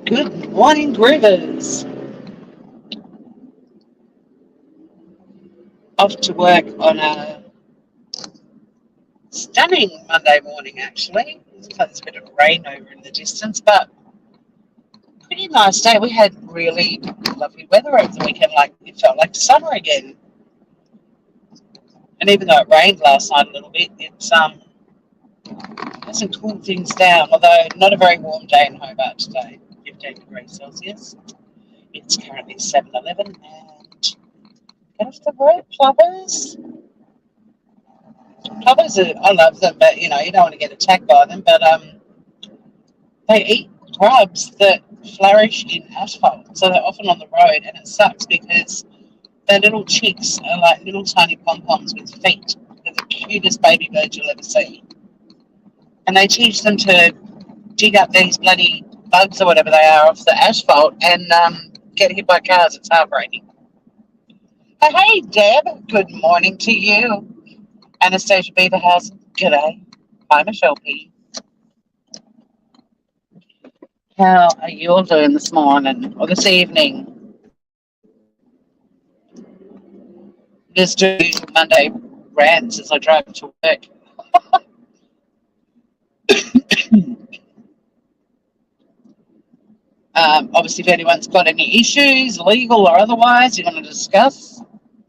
Good morning, Groovers. Off to work on a stunning Monday morning, actually. There's a bit of rain over in the distance, but pretty nice day. We had really lovely weather over the weekend. Like it felt like summer again. And even though it rained last night a little bit, it's hasn't cooled things down. Although not a very warm day in Hobart today, 15 degrees Celsius. It's currently 7:11, and get off the road, plovers. Plovers are, I love them, but you don't want to get attacked by them. But they eat grubs that flourish in asphalt, so they're often on the road, and it sucks because their little chicks are like little tiny pom poms with feet. They're the cutest baby birds you'll ever see, and they teach them to dig up these bloody bugs or whatever they are off the asphalt and get hit by cars. It's heartbreaking. Hey, Deb. Good morning to you. Anastasia Beaverhouse, g'day. Hi, Michelle P. How are you all doing this morning or this evening? Just do Monday rants as I drive to work. Obviously, if anyone's got any issues, legal or otherwise, you want to discuss,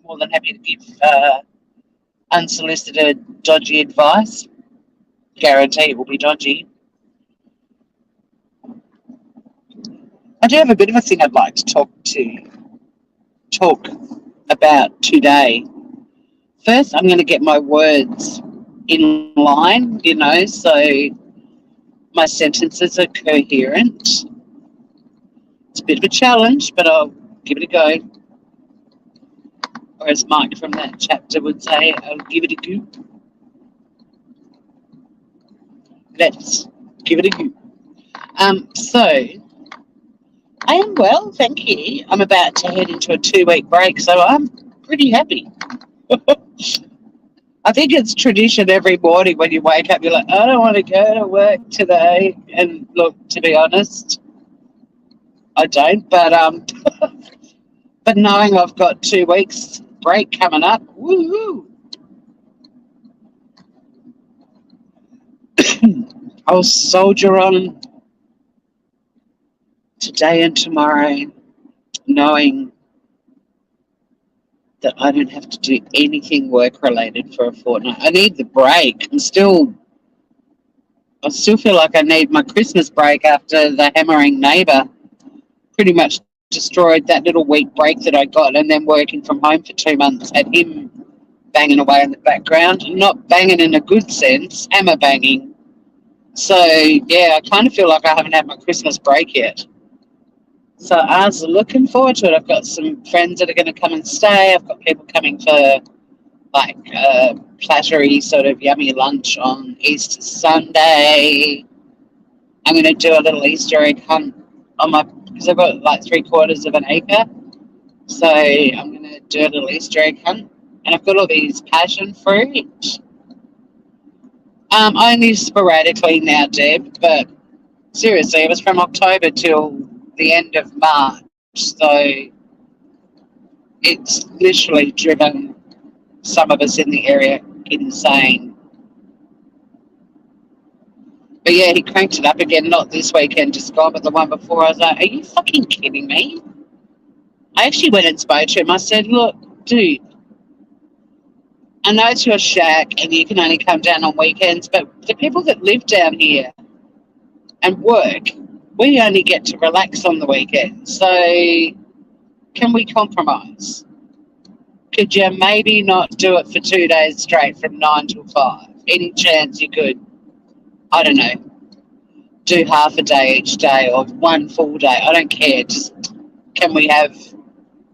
more than happy to give unsolicited, dodgy advice. Guarantee it will be dodgy. I do have a bit of a thing I'd like to talk about today. First, I'm going to get my words in line, so my sentences are coherent. It's a bit of a challenge, but I'll give it a go. Or as Mike from that chapter would say, I'll give it a go. Let's give it a go. So, I am well, thank you. I'm about to head into a 2-week break, so I'm pretty happy. I think it's tradition every morning when you wake up, you're like, I don't want to go to work today. And look, to be honest, I don't. But knowing I've got 2 weeks break coming up, woohoo! I'll soldier on today and tomorrow, knowing that I don't have to do anything work related for a fortnight. I need the break. I still feel like I need my Christmas break after the hammering neighbour pretty much destroyed that little week break that I got, and then working from home for 2 months had him banging away in the background. Not banging in a good sense, hammer banging. So, yeah, I kind of feel like I haven't had my Christmas break yet. So I was looking forward to it. I've got some friends that are going to come and stay. I've got people coming for like a plattery sort of yummy lunch on Easter Sunday. I'm going to do a little Easter egg hunt because I've got like 3/4 of an acre. So I'm going to do a little Easter egg hunt. And I've got all these passion fruit. Only sporadically now, Deb, but seriously, it was from October till the end of March, so it's literally driven some of us in the area insane. But yeah, he cranked it up again, not this weekend just gone, but the one before. I was like, are you fucking kidding me? I actually went and spoke to him. I said, look, dude, I know it's your shack and you can only come down on weekends, but the people that live down here and work, we only get to relax on the weekend. So can we compromise? Could you maybe not do it for 2 days straight from 9 till 5? Any chance you could, I don't know, do half a day each day or one full day? I don't care. Just can we have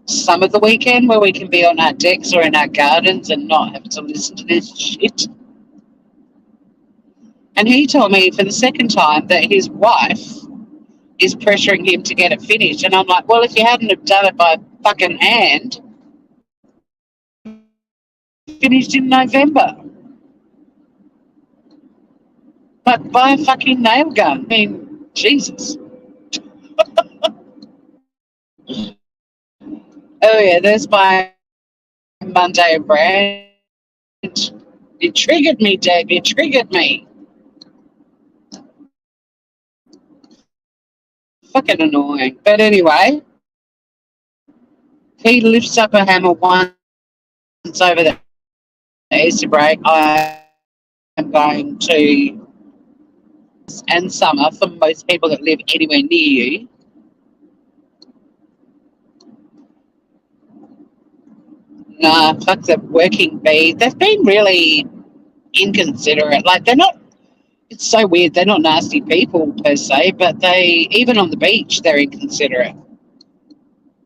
some of the weekend where we can be on our decks or in our gardens and not have to listen to this shit? And he told me for the second time that his wife is pressuring him to get it finished. And I'm like, well, if you hadn't have done it by fucking hand, finished in November. But by a fucking nail gun. I mean, Jesus. Oh yeah, there's my Monday brand. You triggered me, Deb. You triggered me. Fucking annoying. But anyway, he lifts up a hammer once over the Easter break. I am going to, and summer for most people that live anywhere near you. Nah, fuck the working bee. They've been really inconsiderate. Like, they're not, it's so weird. They're not nasty people per se, but they, even on the beach, they're inconsiderate.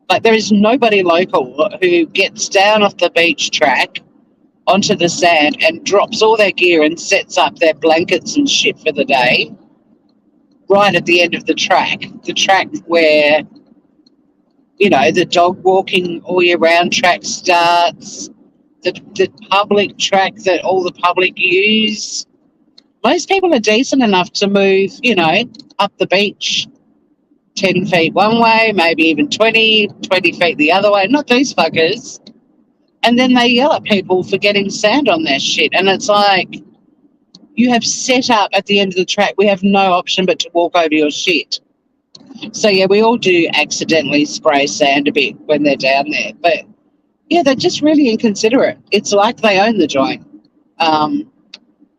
Like, there is nobody local who gets down off the beach track onto the sand and drops all their gear and sets up their blankets and shit for the day right at the end of the track where, you know, the dog walking all year round track starts, the public track that all the public use. Most people are decent enough to move, you know, up the beach 10 feet one way, maybe even 20 feet the other way. Not these fuckers. And then they yell at people for getting sand on their shit. And it's like, you have set up at the end of the track. We have no option but to walk over your shit. So, yeah, we all do accidentally spray sand a bit when they're down there. But, yeah, they're just really inconsiderate. It's like they own the joint. And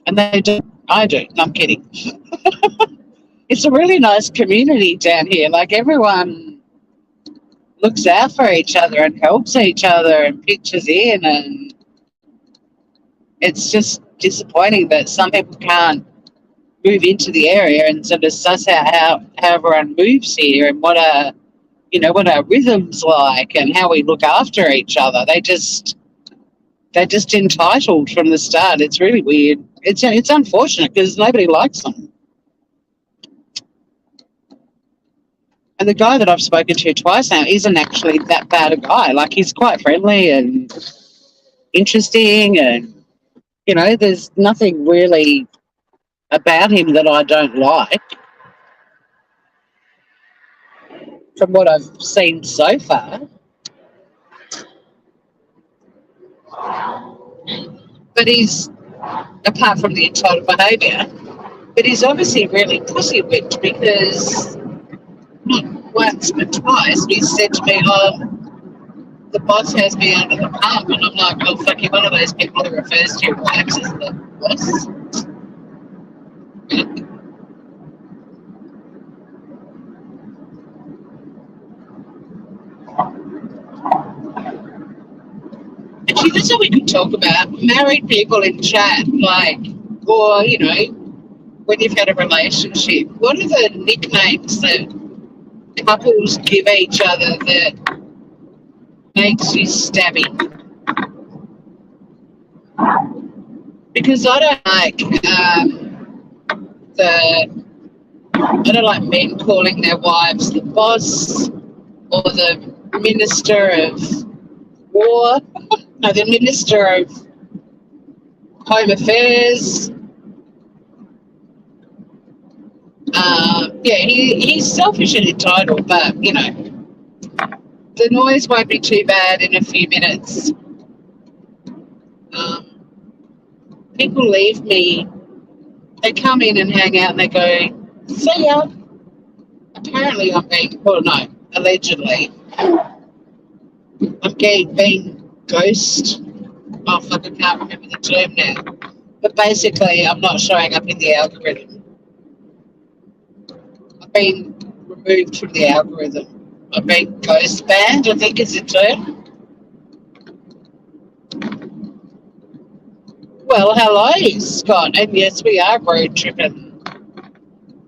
they do. I do. No, I'm kidding. It's a really nice community down here. Like, everyone looks out for each other and helps each other and pitches in, and it's just disappointing that some people can't move into the area and sort of suss out how everyone moves here and what our rhythms like and how we look after each other. They're just entitled from the start. It's really weird. It's unfortunate because nobody likes them. And the guy that I've spoken to twice now isn't actually that bad a guy. Like, he's quite friendly and interesting, and, you know, there's nothing really about him that I don't like from what I've seen so far. But he's, apart from the entitled behaviour, but he's obviously really pussy-whipped because not once but twice he said to me, the boss has me under the palm, and I'm like, oh, fuck, you're one of those people who refers to your wives as the boss. Actually, that's what we could talk about. Married people in chat, like, or, you know, when you've had a relationship, what are the nicknames that couples give each other that makes you stabby? Because I don't like men calling their wives the boss or the minister of war. No, the minister of home affairs. Yeah, he's selfish and entitled, but, you know, the noise won't be too bad in a few minutes. People leave me, they come in and hang out and they go, see ya. Apparently I'm being, well, no, allegedly, I'm being ghost. Oh, fuck, I can't remember the term now. But basically, I'm not showing up in the algorithm. I've been removed from the algorithm. I've been ghost banned, I think is the term. Well, hello, Scott. And yes, we are road tripping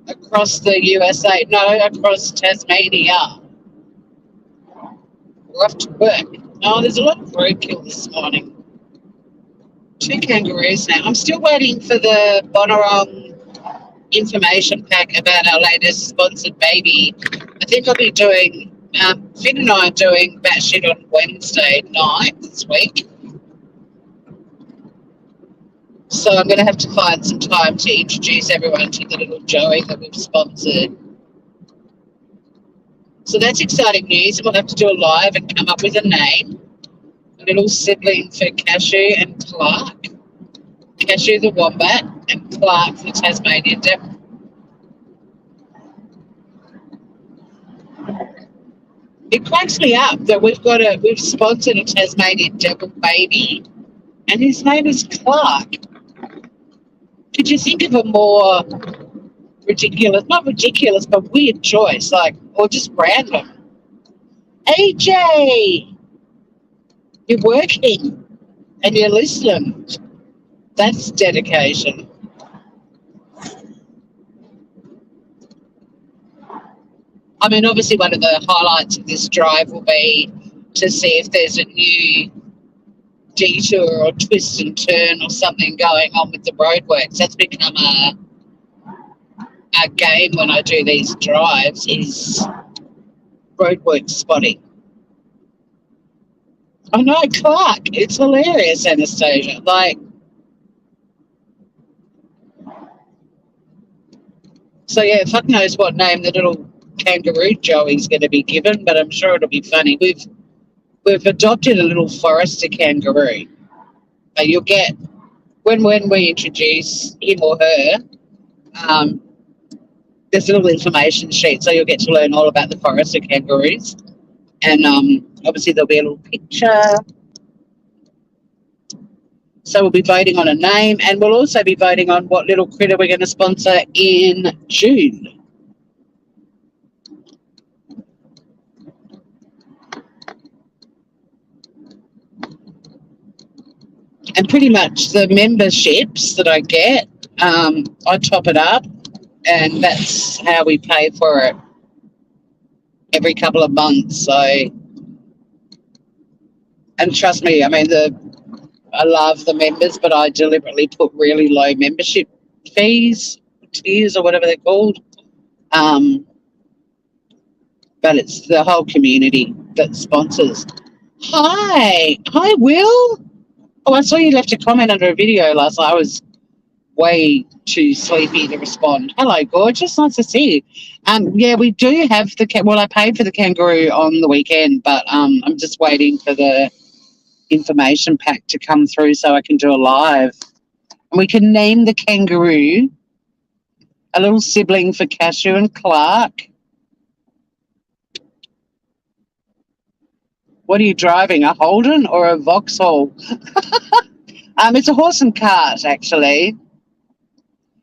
across the USA. No, across Tasmania. We're off to work. Oh, there's a lot of roadkill this morning. 2 kangaroos now. I'm still waiting for the Bonorong information pack about our latest sponsored baby. I think I'll be doing, Finn and I are doing batshit on Wednesday night this week. So I'm going to have to find some time to introduce everyone to the little Joey that we've sponsored. So that's exciting news. We'll have to do a live and come up with a name. A little sibling for Cashew and Clark. Cashew the Wombat and Clark the Tasmanian Devil. It cracks me up that we've sponsored a Tasmanian Devil baby, and his name is Clark. Could you think of a more ridiculous, not ridiculous, but weird choice, or just random? AJ, you're working and you're listening. That's dedication. I mean, obviously one of the highlights of this drive will be to see if there's a new detour or twist and turn or something going on with the roadworks. That's become a game when I do these drives, is roadwork spotting. I know, Clark, it's hilarious, Anastasia. So yeah, fuck knows what name the little kangaroo Joey's going to be given, but I'm sure it'll be funny. We've adopted a little Forester kangaroo. You'll get, when we introduce him or her, there's a little information sheet, so you'll get to learn all about the Forester kangaroos. And obviously there'll be a little picture. So we'll be voting on a name, and we'll also be voting on what little critter we're going to sponsor in June. And pretty much the memberships that I get, I top it up, and that's how we pay for it every couple of months. So, and trust me, I mean, I love the members, but I deliberately put really low membership fees, tiers or whatever they're called. But it's the whole community that sponsors. Hi, Will. Oh, I saw you left a comment under a video last night. I was way too sleepy to respond. Hello, gorgeous. Nice to see you. Yeah, we do have I paid for the kangaroo on the weekend, but I'm just waiting for the information pack to come through so I can do a live. And we can name the kangaroo a little sibling for Cashew and Clark. What are you driving, a Holden or a Vauxhall? It's a horse and cart, actually.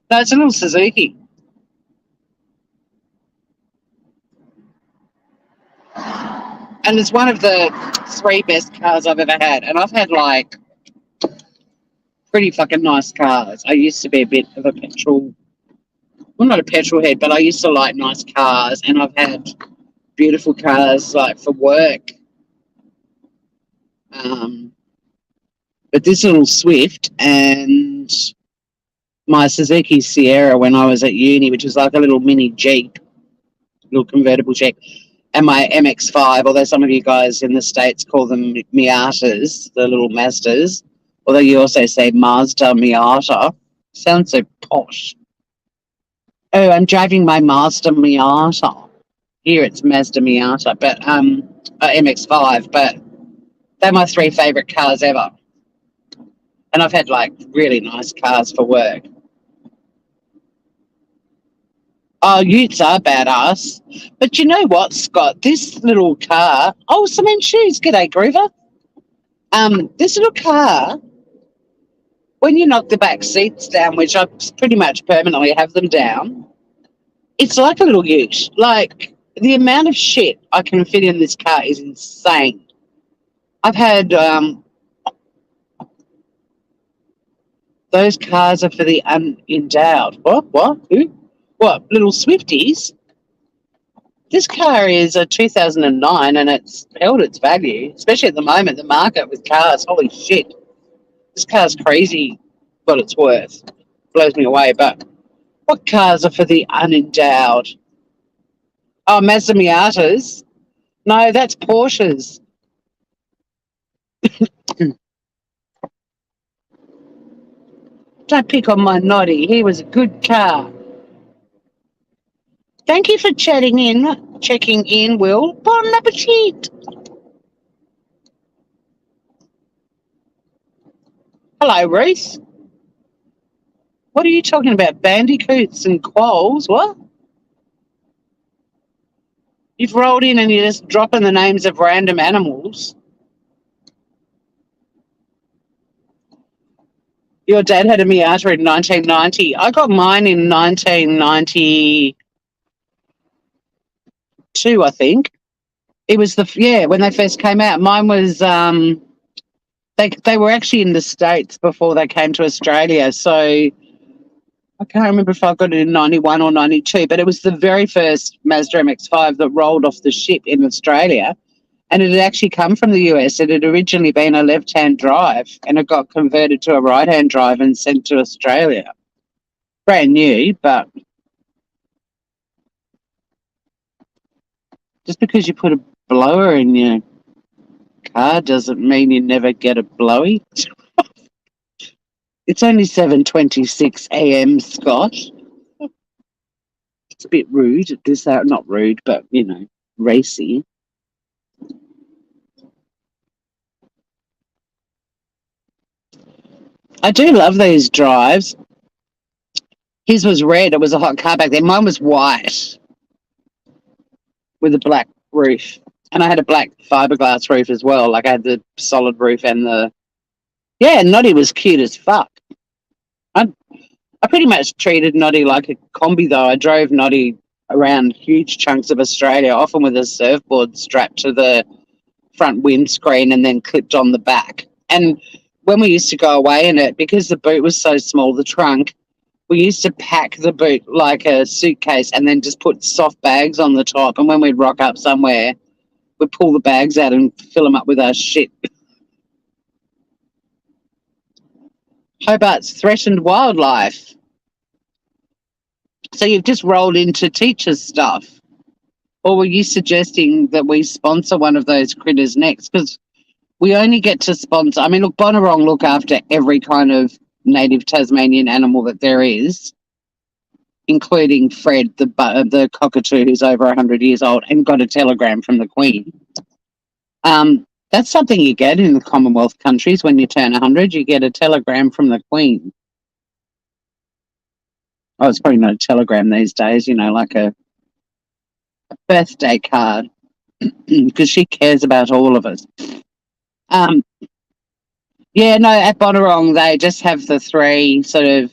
No, it's a little Suzuki. And it's one of the 3 best cars I've ever had. And I've had, pretty fucking nice cars. I used to be a bit of a not a petrol head, but I used to like nice cars. And I've had beautiful cars, for work. But this little Swift and my Suzuki Sierra when I was at uni, which was like a little mini Jeep, little convertible Jeep, and my MX-5, although some of you guys in the States call them Miatas, the little Mazdas, although you also say Mazda Miata. Sounds so posh. Oh, I'm driving my Mazda Miata. Here it's Mazda Miata, but MX-5, but they're my 3 favourite cars ever. And I've had, really nice cars for work. Oh, utes are badass. But you know what, Scott? This little car... Oh, cement shoes. G'day, Groover. This little car, when you knock the back seats down, which I pretty much permanently have them down, it's like a little ute. The amount of shit I can fit in this car is insane. I've had... those cars are for the unendowed. What? Who? What? Little Swifties? This car is a 2009 and it's held its value, especially at the moment, the market with cars. Holy shit. This car's crazy what it's worth. Blows me away. But what cars are for the unendowed? Oh, Mazda Miatas? No, that's Porsches. Don't pick on my Noddy. He was a good car. Thank you for chatting in. Checking in, Will. Bon appetit. Hello, Reese. What are you talking about? Bandicoots and quolls? What? You've rolled in and you're just dropping the names of random animals. Your dad had a Miata in 1990. I got mine in 1992, I think. It was when they first came out. Mine was they were actually in the States before they came to Australia. So I can't remember if I got it in 91 or 92, but it was the very first Mazda MX-5 that rolled off the ship in Australia. And it had actually come from the US. It had originally been a left-hand drive and it got converted to a right-hand drive and sent to Australia. Brand new, but just because you put a blower in your car doesn't mean you never get a blowy. It's only 7:26 a.m., Scott. It's a bit rude at this hour. Not rude, but, racy. I do love these drives. His was red. It was a hot car back then. Mine was white with a black roof. And I had a black fiberglass roof as well. Like I had the solid roof and Noddy was cute as fuck. I pretty much treated Noddy like a combi, though. I drove Noddy around huge chunks of Australia, often with a surfboard strapped to the front windscreen and then clipped on the back. And when we used to go away in it, because the boot was so small, the trunk, we used to pack the boot like a suitcase and then just put soft bags on the top. And when we'd rock up somewhere, we'd pull the bags out and fill them up with our shit. Hobart's threatened wildlife. So you've just rolled into teachers' stuff. Or were you suggesting that we sponsor one of those critters next? Because we only get to sponsor. I mean, look, Bonarong look after every kind of native Tasmanian animal that there is, including Fred, the cockatoo, who's over 100 years old and got a telegram from the Queen. That's something you get in the Commonwealth countries when you turn 100. You get a telegram from the Queen. Oh, it's probably not a telegram these days, like a birthday card, because she cares about all of us. At Bonarong, they just have the three sort of.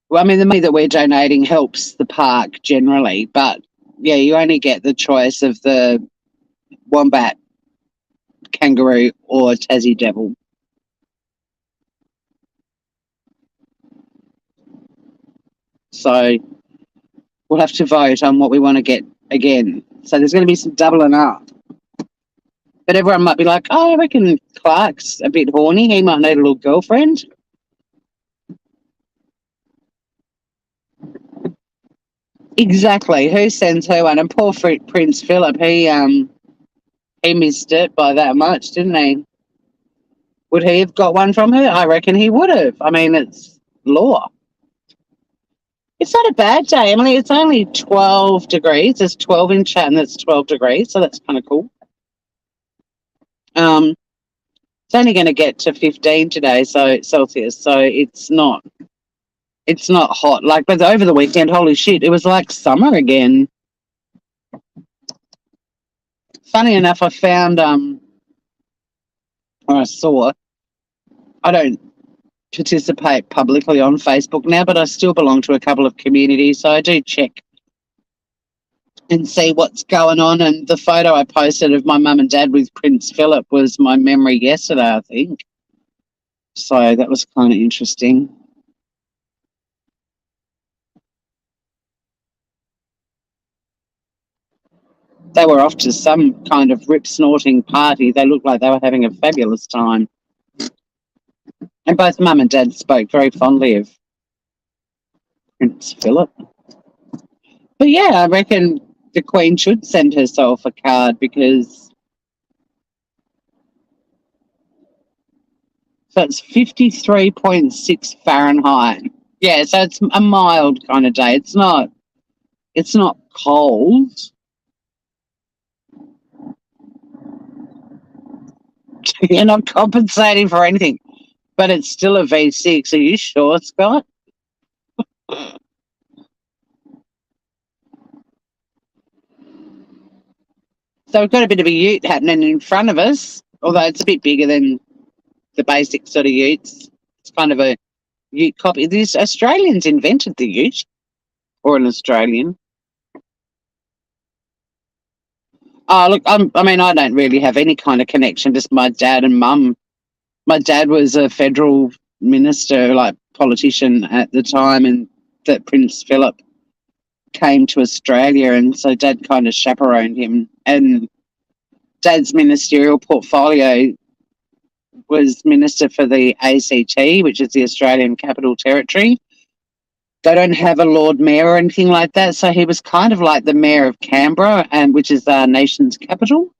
Well, I mean, the money that we're donating helps the park generally, but you only get the choice of the wombat, kangaroo, or Tassie devil. So we'll have to vote on what we want to get again. So there's going to be some doubling up. But everyone might be like, I reckon Clark's a bit horny. He might need a little girlfriend. Exactly. Who sends her one? And poor Prince Philip, he missed it by that much, didn't he? Would he have got one from her? I reckon he would have. I mean, it's law. It's not a bad day, Emily. It's only 12 degrees. There's 12 in chat and it's 12 degrees, so that's kind of cool. It's only going to get to 15 today, so Celsius. So it's not hot. But over the weekend, holy shit, it was like summer again. Funny enough, I found or I saw. I don't participate publicly on Facebook now, but I still belong to a couple of communities, so I do check and see what's going on. And the photo I posted of my mum and dad with Prince Philip was my memory yesterday, I think. So that was kind of interesting. They were off to some kind of rip-snorting party. They looked like they were having a fabulous time. And both mum and dad spoke very fondly of Prince Philip. But I reckon the Queen should send herself a card because so it's 53.6 Fahrenheit. Yeah, so it's a mild kind of day. It's not cold. You're not compensating for anything, but it's still a V6. Are you sure, Scott? So we've got a bit of a ute happening in front of us, although it's a bit bigger than the basic sort of utes. It's kind of a ute copy. These Australians invented the ute, or an Australian. Oh, look, I mean, I don't really have any kind of connection, just my dad and mum. My dad was a federal minister, like politician at the time, and that Prince Philip came to Australia, and so Dad kind of chaperoned him. And Dad's ministerial portfolio was minister for the ACT, which is the Australian Capital Territory. They don't have a Lord Mayor or anything like that, so he was kind of like the Mayor of Canberra, and which is our nation's capital.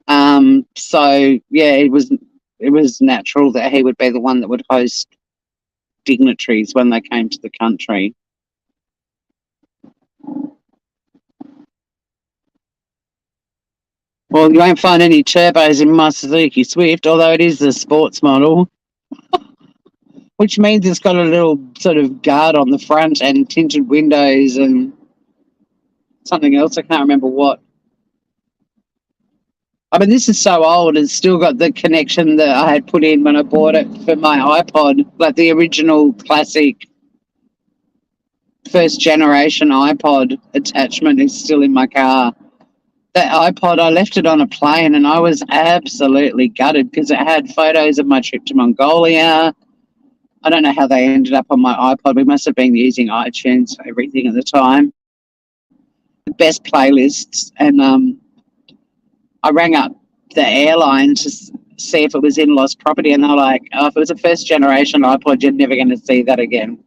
So yeah, it was natural that he would be the one that would host dignitaries when they came to the country. Well, you won't find any turbos in my Suzuki Swift, although it is the sports model, which means it's got a little sort of guard on the front and tinted windows and something else. I can't remember what. I mean, this is so old. It's still got the connection that I had put in when I bought it for my iPod, like the original classic first generation iPod attachment is still in my car. That iPod, I left it on a plane and I was absolutely gutted because it had photos of my trip to Mongolia. I don't know how they ended up on my iPod. We must have been using iTunes for everything at the time. The best playlists. And I rang up the airline to see if it was in lost property, and they're like, oh, if it was a first generation iPod, you're never going to see that again.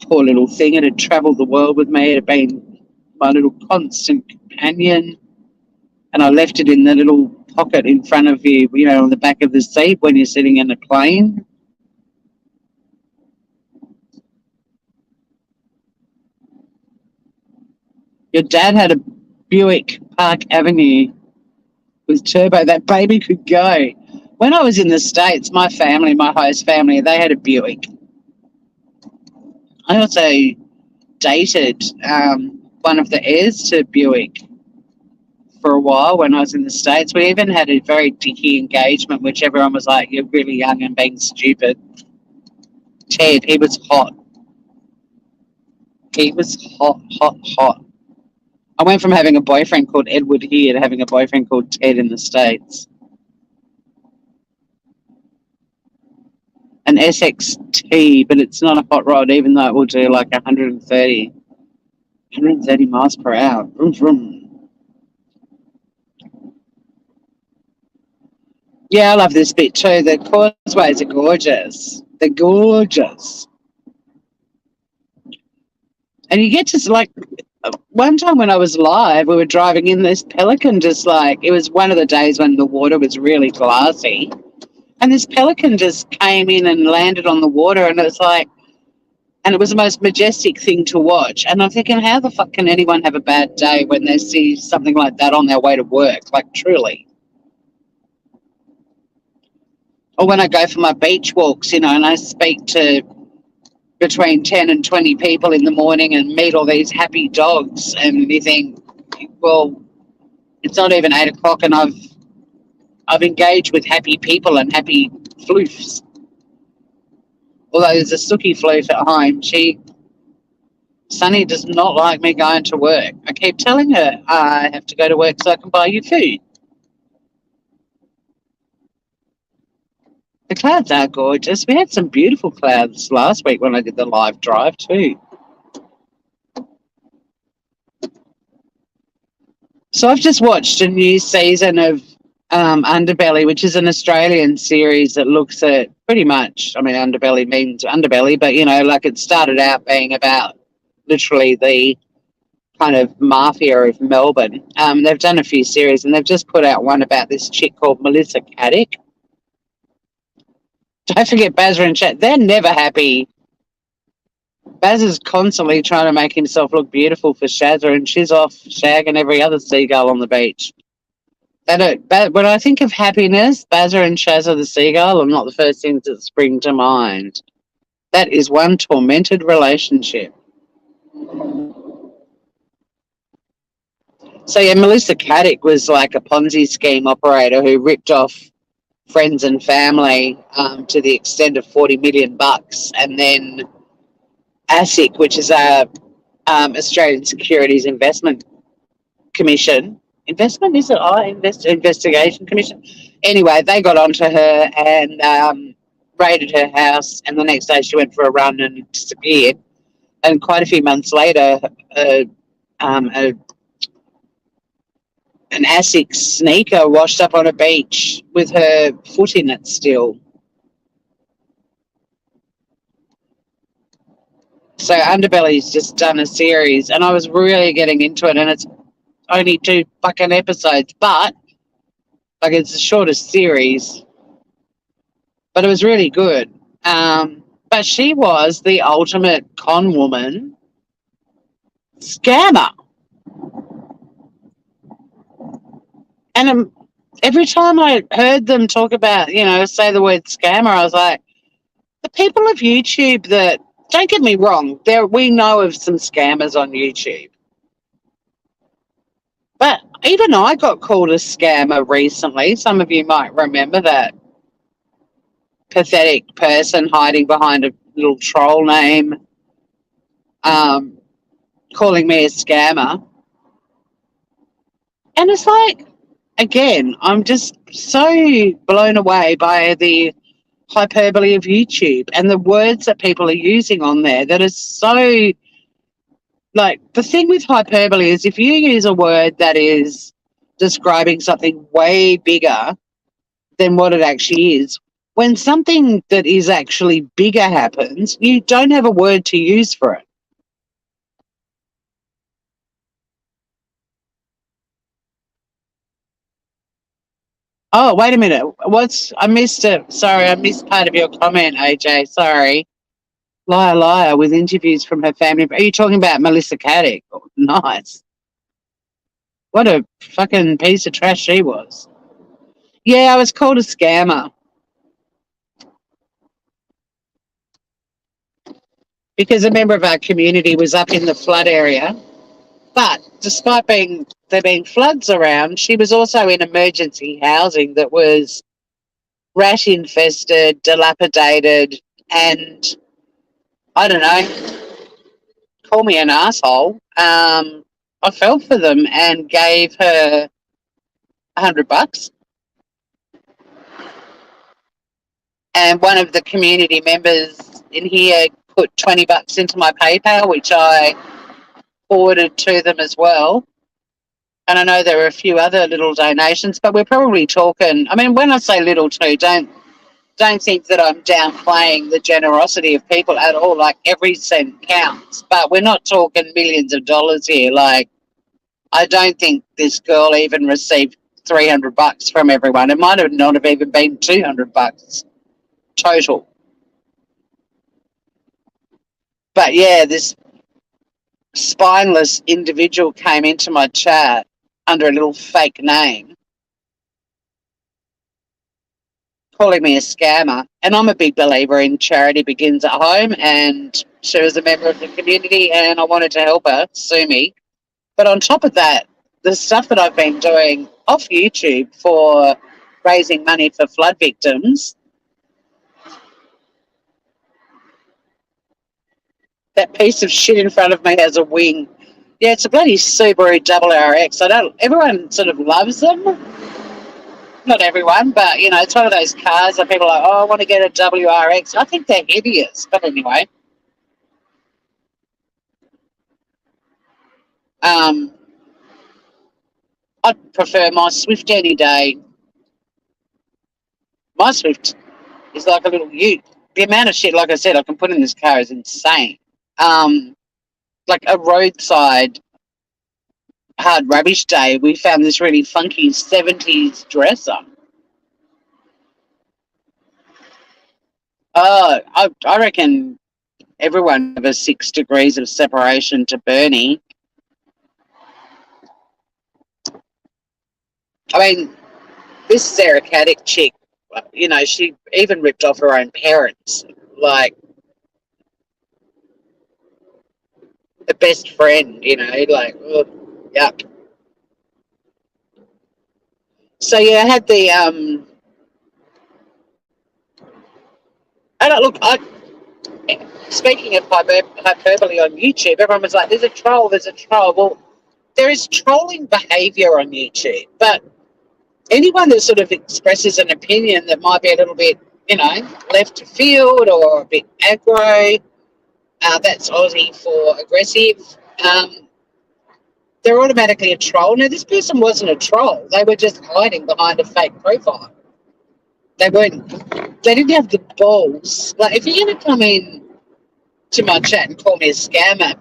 Poor little thing. It had travelled the world with me. It had been my little constant companion, and I left it in the little pocket in front of you, you know, on the back of the seat when you're sitting in a plane. Your dad had a Buick Park Avenue with turbo. That baby could go. When I was in the States, my family, my host family, they had a Buick. I also dated one of the heirs to Buick for a while when I was in the States. We even had a very dicky engagement, which everyone was like, you're really young and being stupid. Ted, he was hot. He was hot, hot, hot. I went from having a boyfriend called Edward here to having a boyfriend called Ted in the States. An SXT, but it's not a hot rod, even though it will do like 130 miles per hour. Vroom, vroom. Yeah, I love this bit too. The causeways are gorgeous. They're gorgeous. And you get to, like, one time when I was live, we were driving in, this pelican just like, it was one of the days when the water was really glassy. And this pelican just came in and landed on the water, and it was like, and it was the most majestic thing to watch. And I'm thinking, how the fuck can anyone have a bad day when they see something like that on their way to work? Like, truly. Or when I go for my beach walks, you know, and I speak to between 10 and 20 people in the morning and meet all these happy dogs, and you think, well, it's not even 8 o'clock and I've engaged with happy people and happy floofs. Although there's a Suki floof at home, Sunny does not like me going to work. I keep telling her I have to go to work so I can buy you food. The clouds are gorgeous. We had some beautiful clouds last week when I did the live drive too. So I've just watched a new season of Underbelly, which is an Australian series that looks at pretty much, I mean, underbelly means underbelly, but, you know, like it started out being about literally the kind of mafia of Melbourne. They've done a few series, and they've just put out one about this chick called Melissa Caddick. Don't forget Bazza and Chat. They're never happy. Baz is constantly trying to make himself look beautiful for Shazza, and she's off shagging every other seagull on the beach. When I think of happiness, Bazza and Shazza the seagull are not the first things that spring to mind. That is one tormented relationship. So yeah, Melissa Caddick was like a Ponzi scheme operator who ripped off friends and family to the extent of 40 million bucks, and then ASIC, which is a Australian Securities Investment Commission. Investment is it? Investigation Commission. Anyway, they got onto her and raided her house, and the next day she went for a run and disappeared. And quite a few months later, um, a, an ASIC sneaker washed up on a beach with her foot in it still. So Underbelly's just done a series, and I was really getting into it, and it's only 2 fucking episodes, but like it's the shortest series, but it was really good. But she was the ultimate con woman scammer, and every time I heard them talk about, say the word scammer, I was like, the people of YouTube that, don't get me wrong, we know of some scammers on YouTube. But even I got called a scammer recently. Some of you might remember that pathetic person hiding behind a little troll name, calling me a scammer. And it's like, again, I'm just so blown away by the hyperbole of YouTube and the words that people are using on there that is so, like, the thing with hyperbole is if you use a word that is describing something way bigger than what it actually is, when something that is actually bigger happens, you don't have a word to use for it. Oh, wait a minute. I missed it. Sorry, I missed part of your comment, AJ. Sorry. Liar, liar, with interviews from her family. Are you talking about Melissa Caddick? Oh, nice. What a fucking piece of trash she was. Yeah, I was called a scammer because a member of our community was up in the flood area. But despite there being floods around, she was also in emergency housing that was rat infested, dilapidated, and I don't know, call me an asshole. I fell for them and gave her $100. And one of the community members in here put $20 into my PayPal, which I forwarded to them as well. And I know there were a few other little donations, but we're probably talking, I mean, when I say little too, don't think that I'm downplaying the generosity of people at all. Like, every cent counts, but we're not talking millions of dollars here. Like, I don't think this girl even received $300 from everyone. It might have not have even been $200 total. But yeah, this spineless individual came into my chat under a little fake name, calling me a scammer. And I'm a big believer in charity begins at home, and she was a member of the community and I wanted to help her sue me. But on top of that, the stuff that I've been doing off YouTube for raising money for flood victims, that piece of shit in front of me has a wing. Yeah, it's a bloody Subaru WRX. Everyone sort of loves them. Not everyone, but, it's one of those cars that people are like, oh, I want to get a WRX. I think they're hideous, but anyway. I'd prefer my Swift any day. My Swift is like a little ute. The amount of shit, like I said, I can put in this car is insane. Like a roadside hard rubbish day, we found this really funky 70s dresser. Oh, I reckon everyone have a 6 degrees of separation to Bernie. I mean, this Sarah Caddick chick, you know, she even ripped off her own parents, like the best friend, you know, like, ugh, yuck. So yeah, I had the and look, speaking of hyperbole on YouTube, everyone was like, "There's a troll, there's a troll." Well, there is trolling behaviour on YouTube, but anyone that sort of expresses an opinion that might be a little bit, you know, left of field or a bit aggro, that's Aussie for aggressive. They're automatically a troll. Now, this person wasn't a troll; they were just hiding behind a fake profile. They weren't. They didn't have the balls. Like, if you're going to come in to my chat and call me a scammer,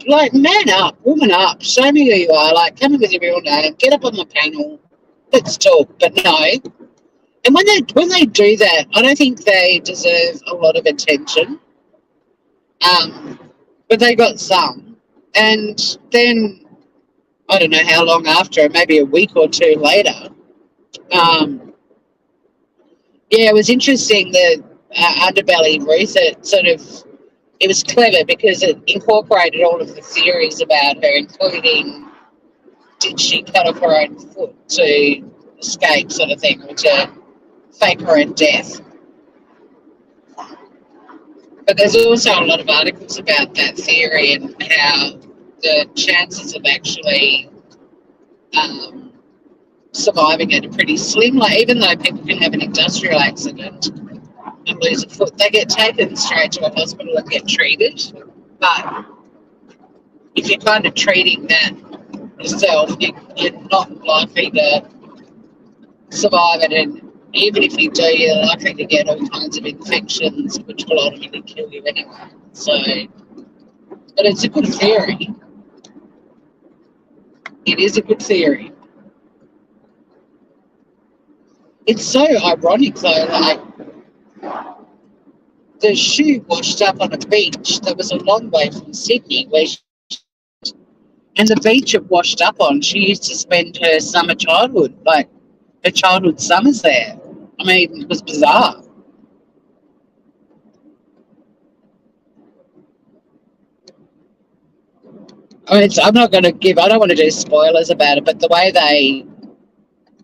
like, man up, woman up, show me who you are. Like, come in with your real name, get up on my panel, let's talk. But no. And when they do that, I don't think they deserve a lot of attention. But they got some, and then I don't know how long after, maybe a week or two later. Yeah, it was interesting that Underbelly Ruth, it was clever because it incorporated all of the theories about her, including did she cut off her own foot to escape, sort of thing, or to fake her own death. But there's also a lot of articles about that theory and how the chances of actually surviving it are pretty slim. Like, even though people can have an industrial accident and lose a foot, they get taken straight to a hospital and get treated. But if you're kind of treating that yourself, you're not likely to survive it. And even if you do, you're likely to get all kinds of infections, which will ultimately kill you anyway. So, but it's a good theory. It is a good theory. It's so ironic, though, like, the shoe washed up on a beach that was a long way from Sydney, and the beach it washed up on, she used to spend her summer childhood, like her childhood summers there. I mean, it was bizarre. I mean, I'm not going to I don't want to do spoilers about it, but the way they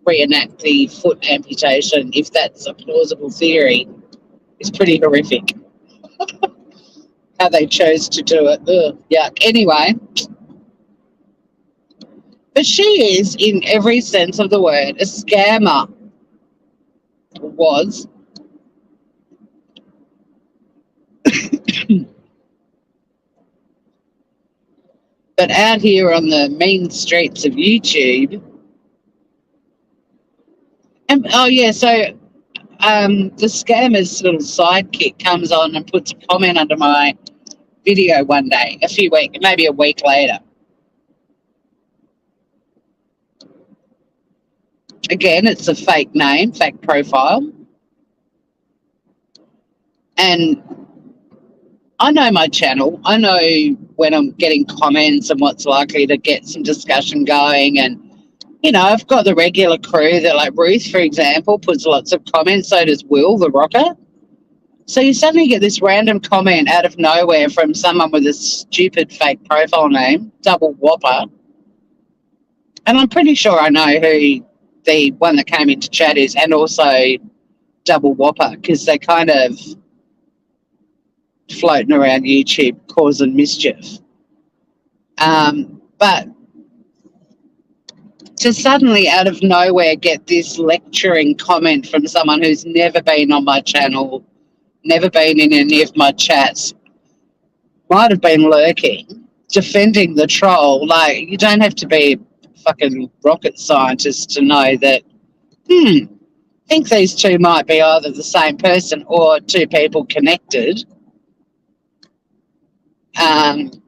reenact the foot amputation, if that's a plausible theory, is pretty horrific. How they chose to do it. Ugh, yuck. Anyway, but she is, in every sense of the word, a scammer. Was. But out here on the mean streets of YouTube, and oh yeah, so the scammer's little sidekick comes on and puts a comment under my video one day, maybe a week later. Again, it's a fake name, fake profile. And I know my channel. I know when I'm getting comments and what's likely to get some discussion going. And, you know, I've got the regular crew that, like Ruth, for example, puts lots of comments. So does Will, the rocker. So you suddenly get this random comment out of nowhere from someone with a stupid fake profile name, Double Whopper. And I'm pretty sure I know who the one that came into chat is, and also Double Whopper, because they kind of floating around YouTube causing mischief. But to suddenly out of nowhere get this lecturing comment from someone who's never been on my channel, never been in any of my chats, might have been lurking, defending the troll. Like, you don't have to be a fucking rocket scientist to know that, I think these two might be either the same person or two people connected.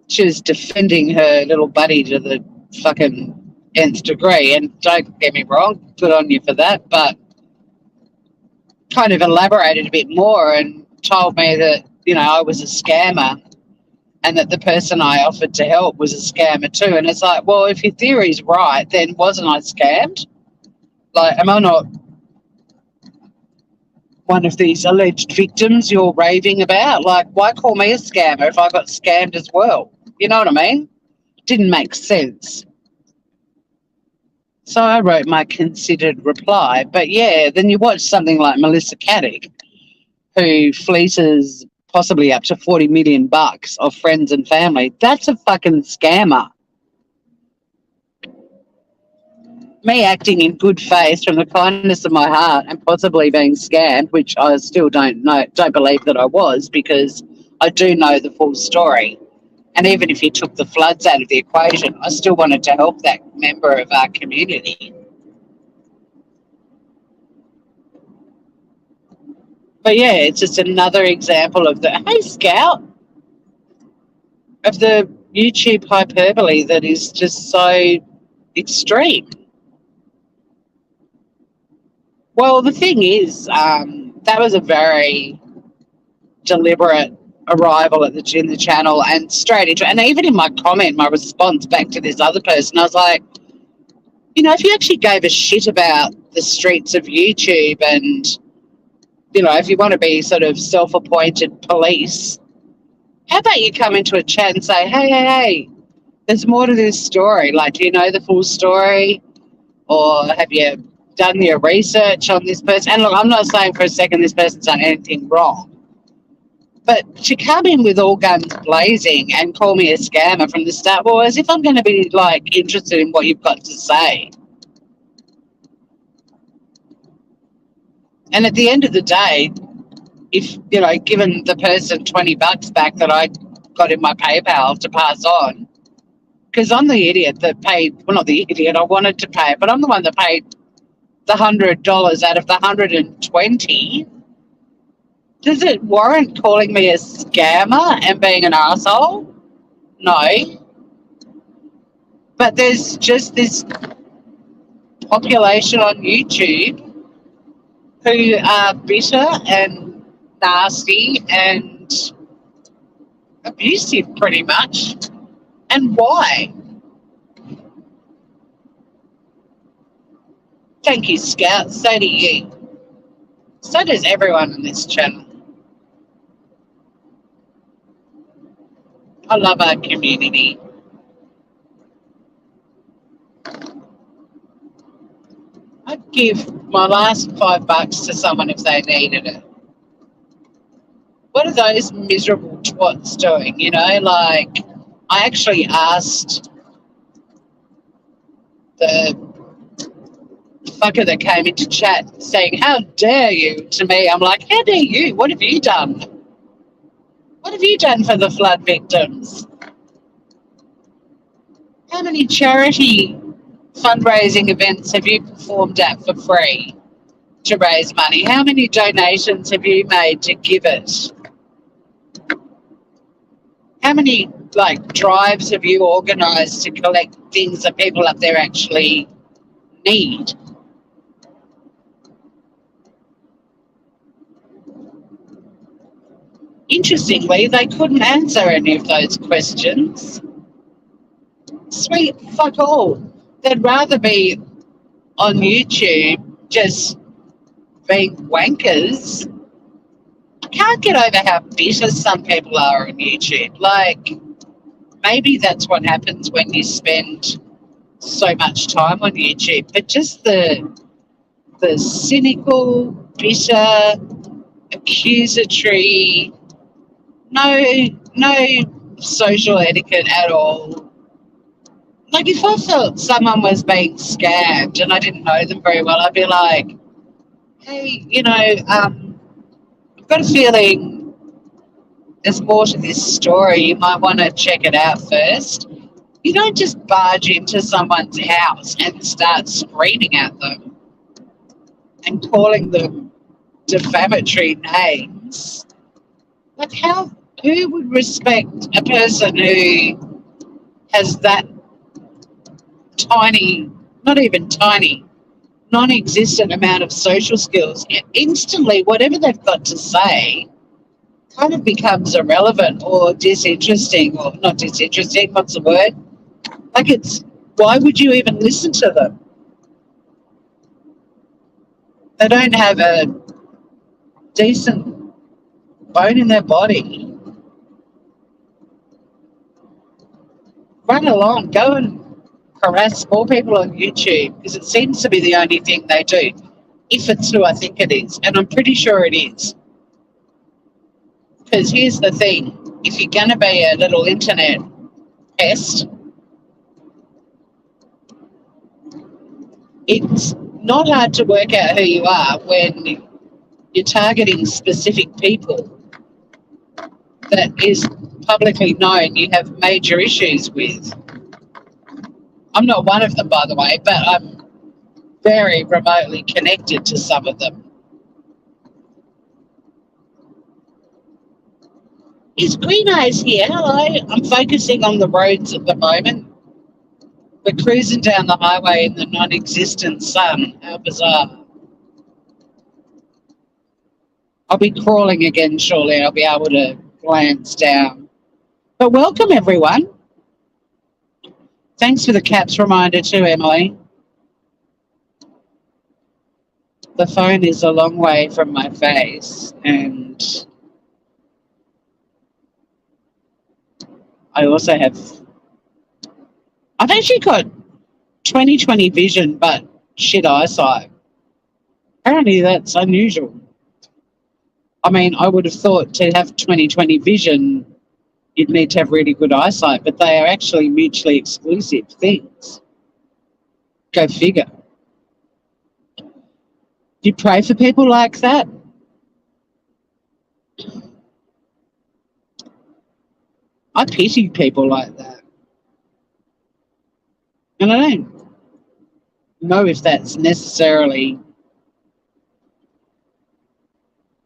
She was defending her little buddy to the fucking nth degree, and don't get me wrong, good on you for that, but kind of elaborated a bit more and told me that, I was a scammer and that the person I offered to help was a scammer too. And it's like, well, if your theory's right, then wasn't I scammed? Like, am I not one of these alleged victims you're raving about? Like, why call me a scammer if I got scammed as well? You know what I mean? Didn't make sense. So I wrote my considered reply. But yeah, then you watch something like Melissa Caddick, who fleeces possibly up to 40 million bucks of friends and family. That's a fucking scammer. Me acting in good faith from the kindness of my heart and possibly being scammed, which I still don't believe that I was, because I do know the full story. And even if you took the floods out of the equation, I still wanted to help that member of our community. But yeah, it's just another example of the, hey, Scout, of the YouTube hyperbole that is just so extreme. Well, the thing is, that was a very deliberate arrival in the channel and straight into, and even in my comment, my response back to this other person, I was like, if you actually gave a shit about the streets of YouTube and, if you want to be sort of self-appointed police, how about you come into a chat and say, hey, there's more to this story. Like, do you know the full story? Or have you done your research on this person? And look, I'm not saying for a second this person's done anything wrong. But to come in with all guns blazing and call me a scammer from the start, well, as if I'm going to be, like, interested in what you've got to say. And at the end of the day, if, given the person $20 back that I got in my PayPal to pass on, because I'm the idiot that paid, well, not the idiot, I wanted to pay it, but I'm the one that paid the $100 out of the 120. Does it warrant calling me a scammer and being an asshole? No. But there's just this population on YouTube who are bitter and nasty and abusive, pretty much. And why? Thank you, Scout. So do you. So does everyone on this channel. I love our community. I'd give my last $5 to someone if they needed it. What are those miserable twats doing? Like, I actually asked the fucker that came into chat saying, how dare you, to me. I'm like, how dare you? What have you done? What have you done for the flood victims? How many charity fundraising events have you performed at for free to raise money? How many donations have you made to give it? How many, drives have you organised to collect things that people up there actually need? Interestingly, they couldn't answer any of those questions. Sweet fuck all. They'd rather be on YouTube just being wankers. I can't get over how bitter some people are on YouTube. Like, maybe that's what happens when you spend so much time on YouTube. But just the cynical, bitter, accusatory, no social etiquette at all. Like, if I felt someone was being scammed and I didn't know them very well, I'd be like, hey, I've got a feeling there's more to this story. You might want to check it out first. You don't just barge into someone's house and start screaming at them and calling them defamatory names. Like, who would respect a person who has that tiny, not even tiny, non-existent amount of social skills? Instantly, whatever they've got to say kind of becomes irrelevant or disinteresting, or not disinteresting, what's the word? Like why would you even listen to them? They don't have a decent bone in their body. Run along, go and harass more people on YouTube, because it seems to be the only thing they do, if it's who I think it is, and I'm pretty sure it is. Because here's the thing, if you're going to be a little internet pest, it's not hard to work out who you are when you're targeting specific people that is publicly known you have major issues with. I'm not one of them, by the way, but I'm very remotely connected to some of them. Is Green Eyes here? Hello. I'm focusing on the roads at the moment. We're cruising down the highway in the non-existent sun. How bizarre. I'll be crawling again shortly. I'll be able to glance down. But welcome, everyone. Thanks for the caps reminder too, Emily. The phone is a long way from my face, and I've actually got 20/20 vision, but shit eyesight. Apparently that's unusual. I mean, I would have thought to have 20/20 vision, you'd need to have really good eyesight, but they are actually mutually exclusive things. Go figure. Do you pray for people like that? I pity people like that. And I don't know if that's necessarily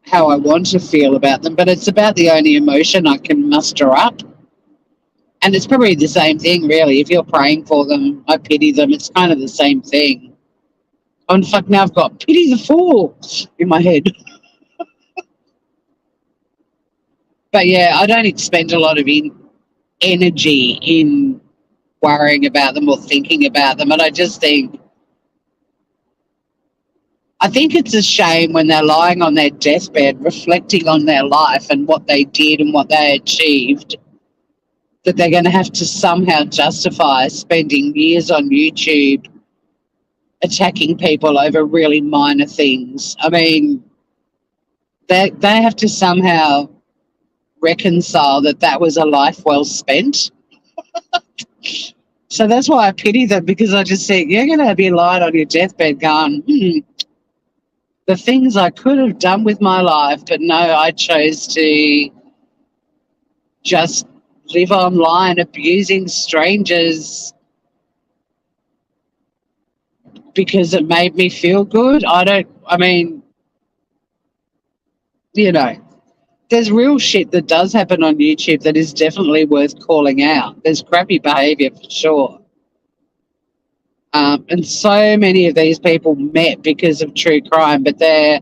how I want to feel about them, but it's about the only emotion I can muster up. And it's probably the same thing, really. If you're praying for them, I pity them. It's kind of the same thing. Oh, and fuck, now I've got pity the fool in my head. But yeah, I don't expend a lot of energy in worrying about them or thinking about them. And I think it's a shame when they're lying on their deathbed, reflecting on their life and what they did and what they achieved, that they're going to have to somehow justify spending years on YouTube attacking people over really minor things. I mean, they have to somehow reconcile that was a life well spent. So that's why I pity them, because I just think you're going to be lying on your deathbed going, the things I could have done with my life, but no, I chose to just live online abusing strangers because it made me feel good. There's real shit that does happen on YouTube that is definitely worth calling out. There's crappy behavior for sure. And so many of these people met because of true crime, but their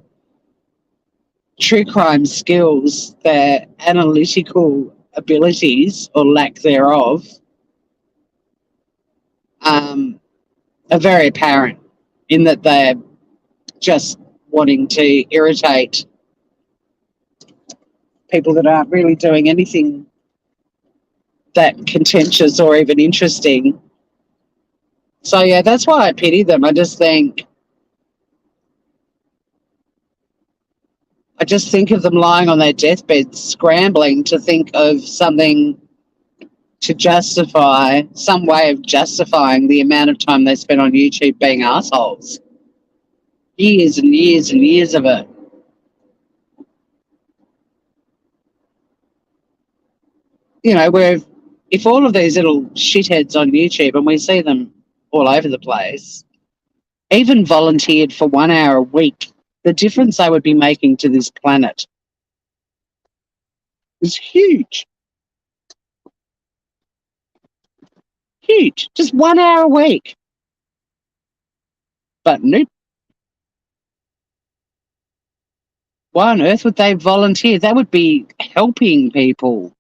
true crime skills, their analytical abilities or lack thereof, are very apparent in that they're just wanting to irritate people that aren't really doing anything that contentious or even interesting. So, yeah, that's why I pity them. I just think of them lying on their deathbed, scrambling to think of something to justify, some way of justifying the amount of time they spent on YouTube being assholes. Years and years and years of it. You know, where if all of these little shitheads on YouTube, and we see them all over the place, even volunteered for 1 hour a week, the difference they would be making to this planet is huge. Huge. Just 1 hour a week. But nope. Why on earth would they volunteer? That would be helping people.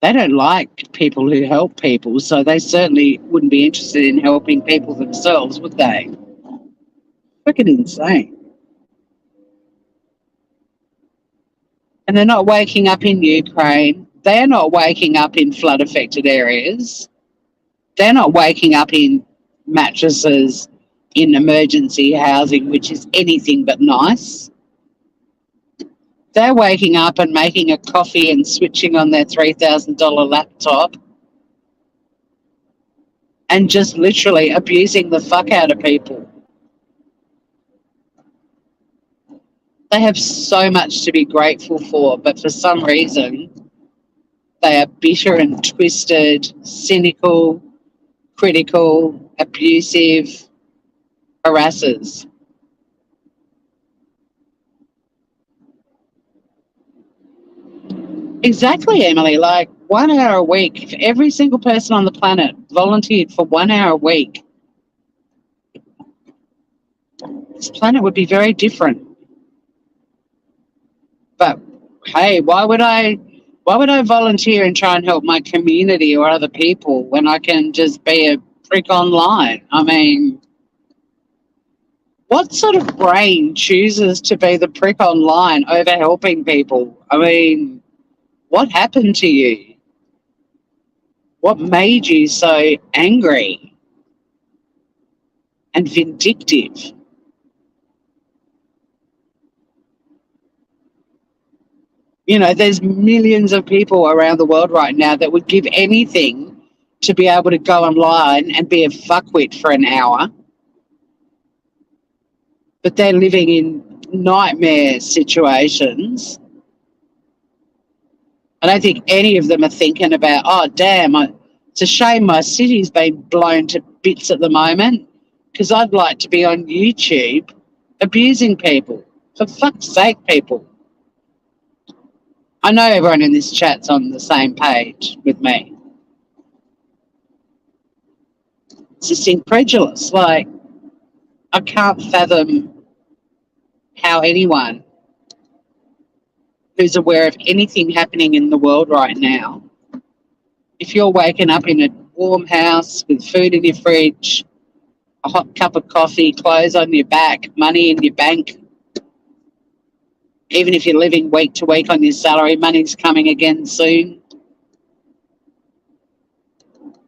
They don't like people who help people, so they certainly wouldn't be interested in helping people themselves, would they? Freaking insane. And they're not waking up in Ukraine. They're not waking up in flood affected areas. They're not waking up in mattresses in emergency housing, which is anything but nice. They're waking up and making a coffee and switching on their $3,000 laptop and just literally abusing the fuck out of people. They have so much to be grateful for, but for some reason, they are bitter and twisted, cynical, critical, abusive harassers. Exactly, Emily. Like 1 hour a week, if every single person on the planet volunteered for 1 hour a week, this planet would be very different. But hey, why would I volunteer and try and help my community or other people when I can just be a prick online? I mean, what sort of brain chooses to be the prick online over helping people? I mean, what happened to you? What made you so angry and vindictive? You know, there's millions of people around the world right now that would give anything to be able to go online and be a fuckwit for an hour. But they're living in nightmare situations. I don't think any of them are thinking about, oh, damn, it's a shame my city's been blown to bits at the moment because I'd like to be on YouTube abusing people. For fuck's sake, people. I know everyone in this chat's on the same page with me. It's just incredulous. Like, I can't fathom how anyone who's aware of anything happening in the world right now, if you're waking up in a warm house with food in your fridge, a hot cup of coffee, clothes on your back, money in your bank, even if you're living week to week on your salary, money's coming again soon.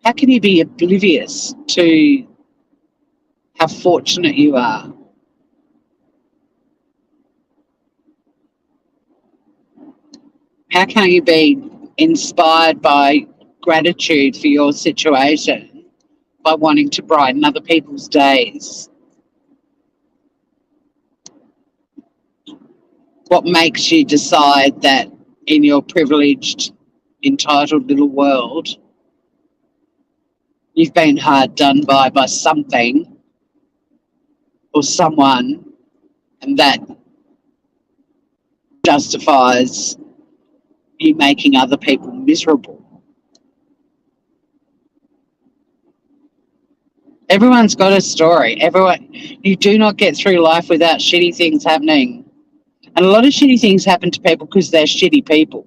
How can you be oblivious to how fortunate you are? How can you be inspired by gratitude for your situation by wanting to brighten other people's days? What makes you decide that in your privileged, entitled little world, you've been hard done by something or someone, and that justifies you making other people miserable? Everyone's got a story. You do not get through life without shitty things happening. And a lot of shitty things happen to people because they're shitty people.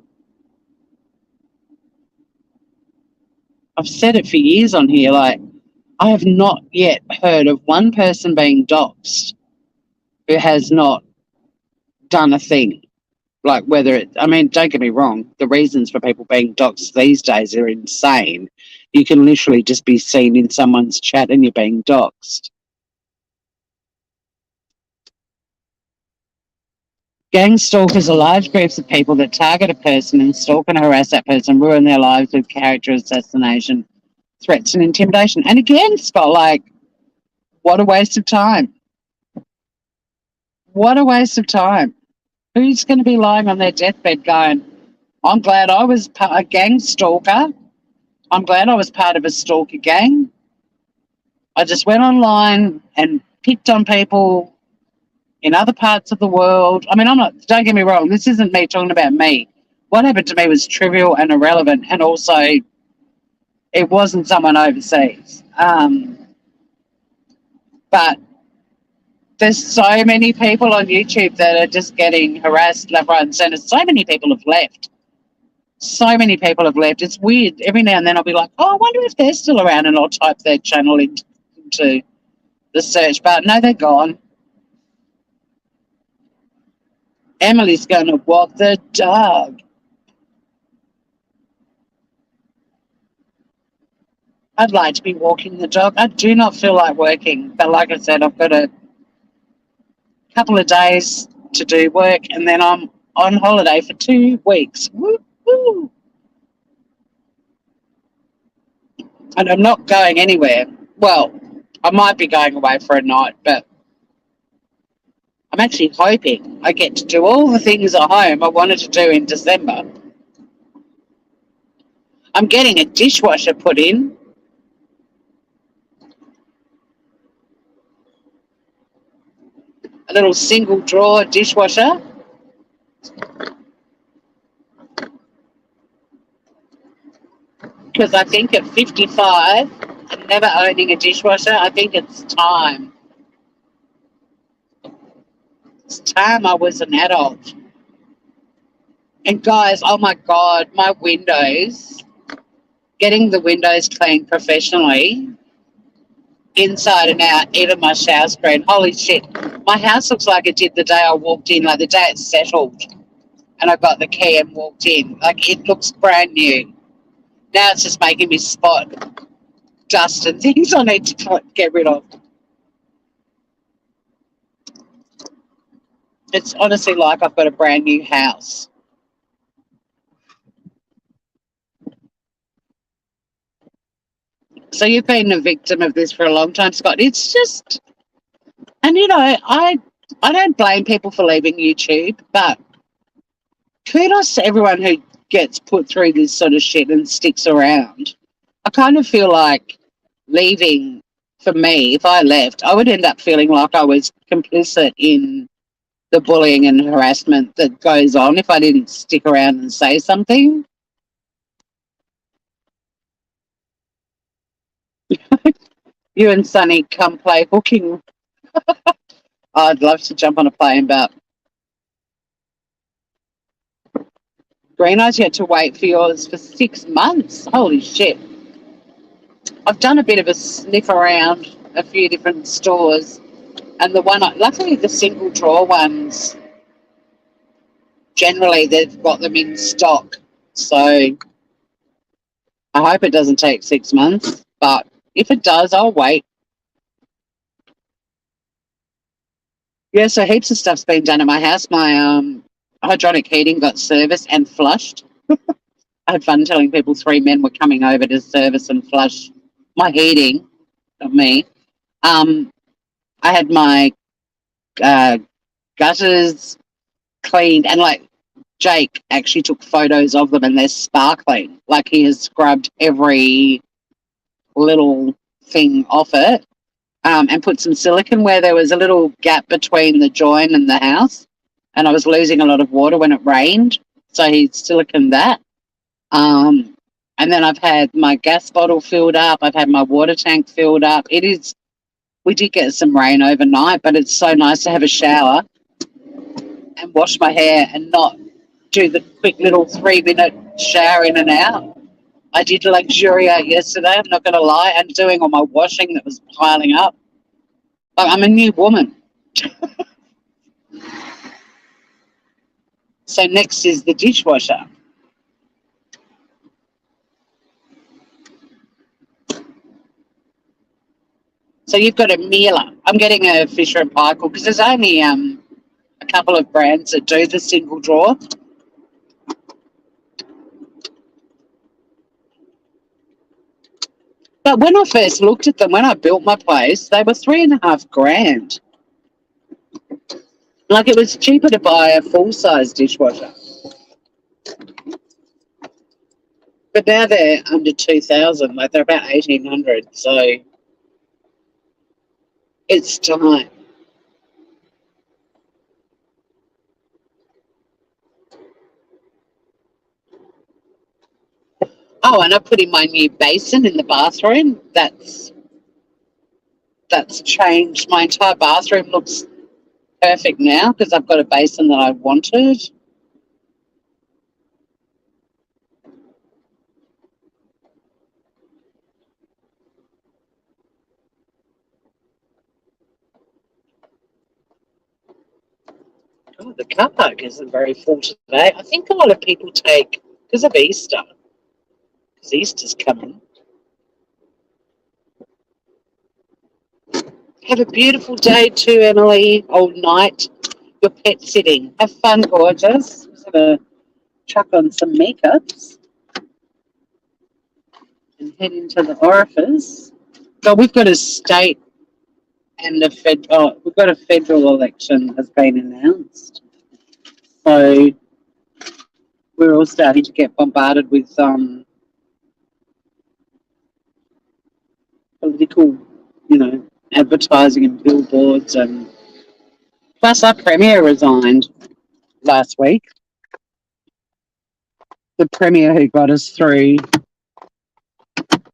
I've said it for years on here, like, I have not yet heard of one person being doxxed who has not done a thing. Like, whether it, I mean, don't get me wrong, the reasons for people being doxxed these days are insane. You can literally just be seen in someone's chat and you're being doxxed. Gang stalkers are large groups of people that target a person and stalk and harass that person, ruin their lives with character assassination, threats and intimidation. And again, Scott, like, what a waste of time. What a waste of time. Who's going to be lying on their deathbed going, I'm glad I was a gang stalker. I'm glad I was part of a stalker gang. I just went online and picked on people in other parts of the world. I mean, don't get me wrong, this isn't me talking about me. What happened to me was trivial and irrelevant, and also it wasn't someone overseas. But There's so many people on YouTube that are just getting harassed left, right, and centre. So many people have left. So many people have left. It's weird. Every now and then I'll be like, oh, I wonder if they're still around, and I'll type their channel into the search bar. No, they're gone. Emily's going to walk the dog. I'd like to be walking the dog. I do not feel like working, but like I said, I've got a couple of days to do work, and then I'm on holiday for 2 weeks. Woo, woo. And I'm not going anywhere. Well, I might be going away for a night, but I'm actually hoping I get to do all the things at home I wanted to do in December. I'm getting a dishwasher put in. A little single drawer dishwasher. Because I think at 55 and never owning a dishwasher, I think it's time. It's time I was an adult. And guys, oh my God, my windows, getting the windows cleaned professionally, inside and out, even my shower screen. Holy shit. My house looks like it did the day I walked in, like the day it settled and I got the key and walked in. Like, it looks brand new. Now it's just making me spot dust and things I need to get rid of. It's honestly like I've got a brand new house. So you've been a victim of this for a long time, Scott. It's just, and you know, I don't blame people for leaving YouTube, but kudos to everyone who gets put through this sort of shit and sticks around. I kind of feel like leaving, for me, if I left, I would end up feeling like I was complicit in the bullying and harassment that goes on if I didn't stick around and say something. You and Sonny come play hooking. I'd love to jump on a plane, but Green Eyes, you had to wait for yours for 6 months. Holy shit. I've done a bit of a sniff around a few different stores, and luckily the single drawer ones, generally they've got them in stock. So I hope it doesn't take 6 months, but if it does, I'll wait. Yeah, so heaps of stuff's been done at my house. My hydronic heating got serviced and flushed. I had fun telling people 3 men were coming over to service and flush my heating, not me. I had my gutters cleaned, and like Jake actually took photos of them, and they're sparkling. Like, he has scrubbed every little thing off it, and put some silicone where there was a little gap between the join and the house, and I was losing a lot of water when it rained, so he siliconed that. And then I've had my gas bottle filled up. I've had my water tank filled up. We did get some rain overnight, but it's so nice to have a shower and wash my hair and not do the quick little 3-minute shower in and out. I did luxuriate yesterday, I'm not going to lie, and doing all my washing that was piling up. But I'm a new woman. So next is the dishwasher. So you've got a Miele. I'm getting a Fisher and Paykel because there's only a couple of brands that do the single drawer. But when I first looked at them, when I built my place, they were $3,500. Like, it was cheaper to buy a full-size dishwasher. But now they're under 2,000. Like, they're about 1,800. So it's time. Oh, and I put in my new basin in the bathroom. That's that's changed. My entire bathroom looks perfect now because I've got a basin that I wanted. Oh, the car park isn't very full today. I think a lot of people take, because of Easter, because Easter's coming. Have a beautiful day too, Emily. All night. You're pet sitting. Have fun, gorgeous. Just have a chuck on some makeups and head into the orifice. So we've got a state and we've got a federal election has been announced. So we're all starting to get bombarded with political, advertising and billboards, and plus our premier resigned last week. The premier who got us through,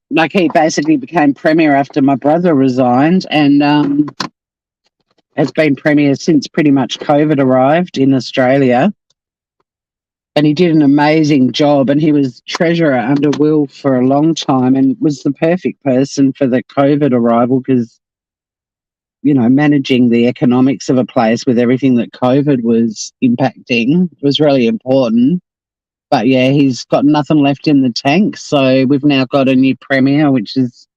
like he basically became premier after my brother resigned, and has been premier since pretty much COVID arrived in Australia. And he did an amazing job, and he was treasurer under Will for a long time and was the perfect person for the COVID arrival because, managing the economics of a place with everything that COVID was impacting was really important. But yeah, he's got nothing left in the tank. So we've now got a new premier, which is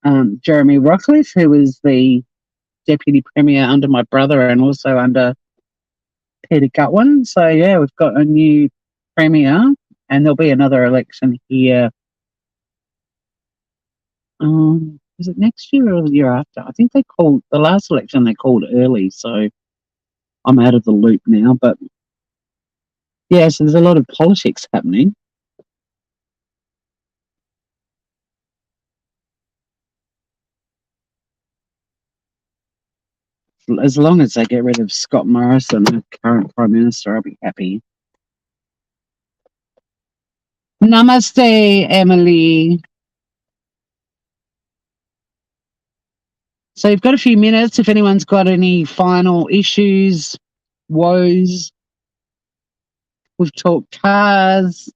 Jeremy Rockcliffe, who was the deputy premier under my brother and also under Peter Gutwin. So yeah, we've got a new premier, and there'll be another election here. Is it next year or the year after? I think they called the last election they called early, so I'm out of the loop now. But yeah, so there's a lot of politics happening. As long as they get rid of Scott Morrison, the current Prime Minister, I'll be happy. Namaste, Emily. So you've got a few minutes if anyone's got any final issues, woes. We've talked cars.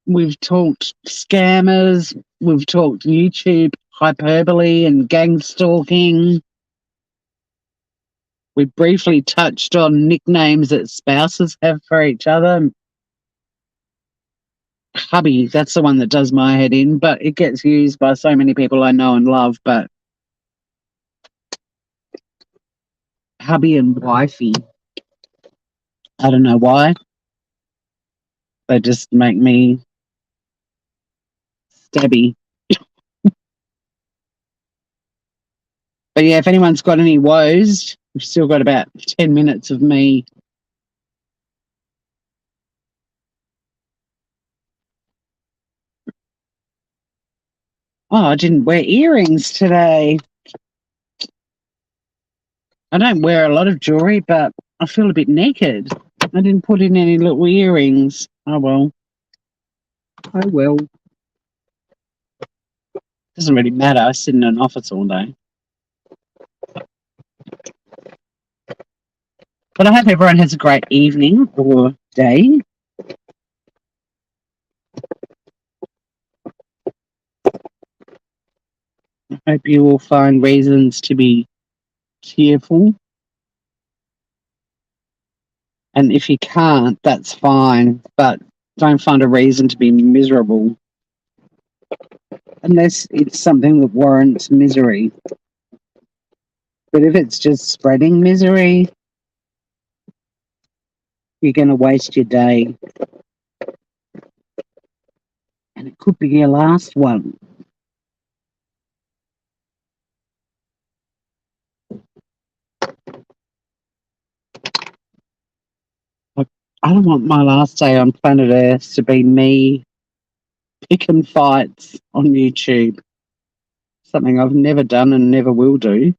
We've talked scammers. We've talked YouTube hyperbole and gang stalking. We briefly touched on nicknames that spouses have for each other. Hubby, that's the one that does my head in, but it gets used by so many people I know and love. But hubby and wifey, I don't know why. They just make me stabby. But yeah, if anyone's got any woes, we've still got about 10 minutes of me. Oh, I didn't wear earrings today. I don't wear a lot of jewelry, but I feel a bit naked. I didn't put in any little earrings. Oh well. Oh well. Doesn't really matter. I sit in an office all day. But I hope everyone has a great evening or day. I hope you will find reasons to be cheerful. And if you can't, that's fine. But don't find a reason to be miserable. Unless it's something that warrants misery. But if it's just spreading misery, you're going to waste your day. And it could be your last one. I don't want my last day on planet Earth to be me picking fights on YouTube. Something I've never done and never will do.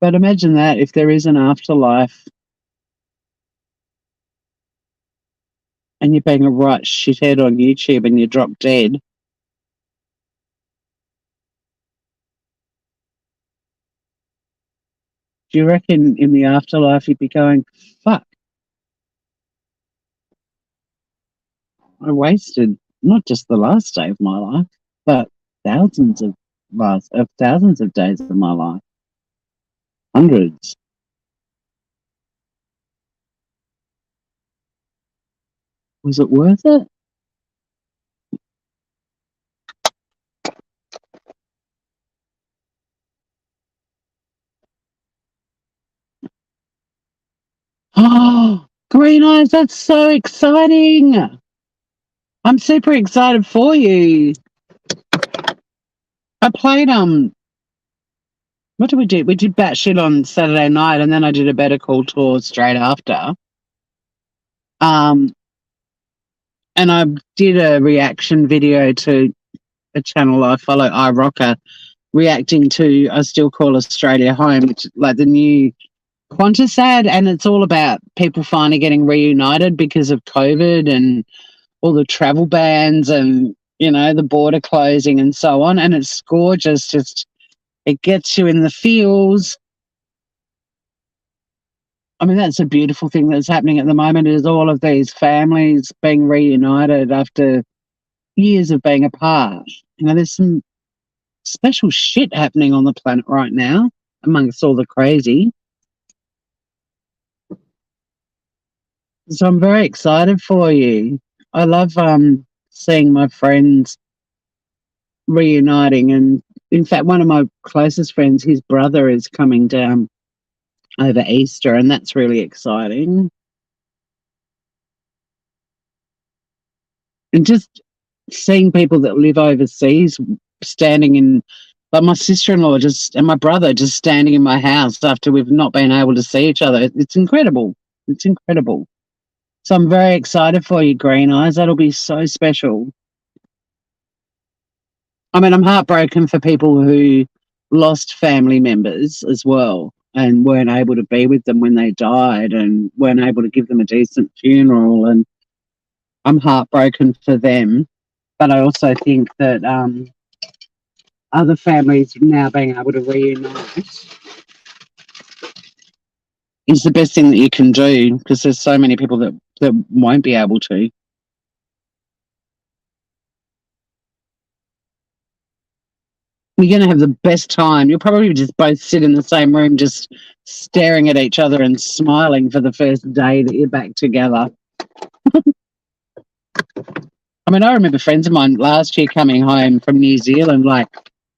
But imagine that if there is an afterlife. and you're being a right shithead on YouTube and you drop dead. Do you reckon in the afterlife you'd be going, fuck, I wasted not just the last day of my life, but thousands of thousands of days of my life. Hundreds. Was it worth it? Oh, Green Eyes, that's so exciting. I'm super excited for you. I played what did we do? We did Batshit on Saturday night, and then I did a Better Call tour straight after. And I did a reaction video to a channel I follow, iRocker, reacting to I Still Call Australia Home, which is like the new Qantas ad, and it's all about people finally getting reunited because of COVID and all the travel bans and, you know, the border closing and so on. And it's gorgeous. Just, it gets you in the feels. I mean, that's a beautiful thing that's happening at the moment, is all of these families being reunited after years of being apart. You know, there's some special shit happening on the planet right now amongst all the crazy. So I'm very excited for you. I love seeing my friends reuniting, and in fact one of my closest friends, his brother is coming down over Easter, and that's really exciting. And just seeing people that live overseas standing in, like my sister-in-law just and my brother just standing in my house after we've not been able to see each other. It's incredible. It's incredible. So I'm very excited for you, Green Eyes. That'll be so special. I mean, I'm heartbroken for people who lost family members as well and weren't able to be with them when they died and weren't able to give them a decent funeral. And I'm heartbroken for them. But I also think that other families now being able to reunite is the best thing that you can do, because there's so many people that won't be able to. You're going to have the best time. You'll probably just both sit in the same room just staring at each other and smiling for the first day that you're back together. I mean, I remember friends of mine last year coming home from New Zealand, like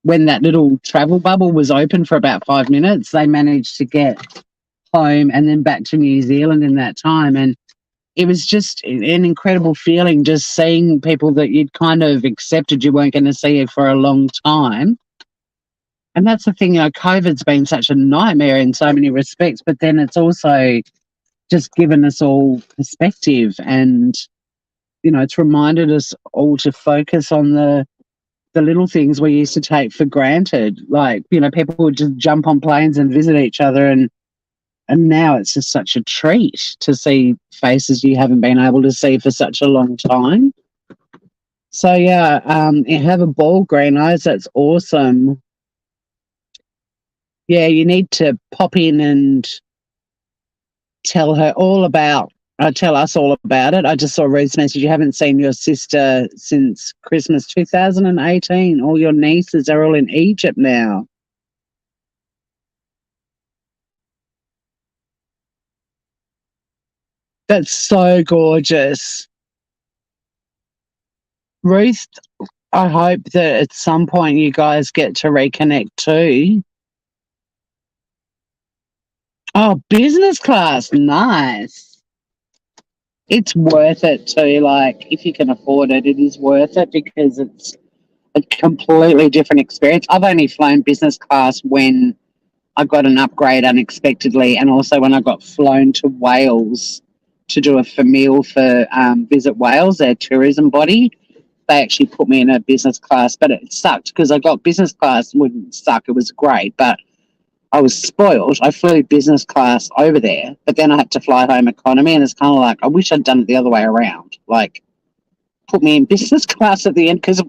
when that little travel bubble was open for about 5 minutes, they managed to get home and then back to New Zealand in that time. And it was just an incredible feeling, just seeing people that you'd kind of accepted you weren't going to see for a long time. And that's the thing, you know, COVID's been such a nightmare in so many respects, but then it's also just given us all perspective, and, you know, it's reminded us all to focus on the little things we used to take for granted. Like, you know, people would just jump on planes and visit each other, and now it's just such a treat to see faces you haven't been able to see for such a long time. So, yeah, you have a ball, Green Eyes. That's awesome. Yeah, you need to pop in and tell us all about it. I just saw Ruth's message. You haven't seen your sister since Christmas 2018. All your nieces are all in Egypt now. That's so gorgeous. Ruth, I hope that at some point you guys get to reconnect too. Oh, business class. Nice. It's worth it too. Like, if you can afford it, it is worth it, because it's a completely different experience. I've only flown business class when I got an upgrade unexpectedly, and also when I got flown to Wales to do a famille for Visit Wales, their tourism body. They actually put me in a business class, but it sucked because I got business class. Wouldn't suck, it was great, but I was spoiled. I flew business class over there, but then I had to fly home economy, and it's kind of like, I wish I'd done it the other way around. like put me in business class at the end because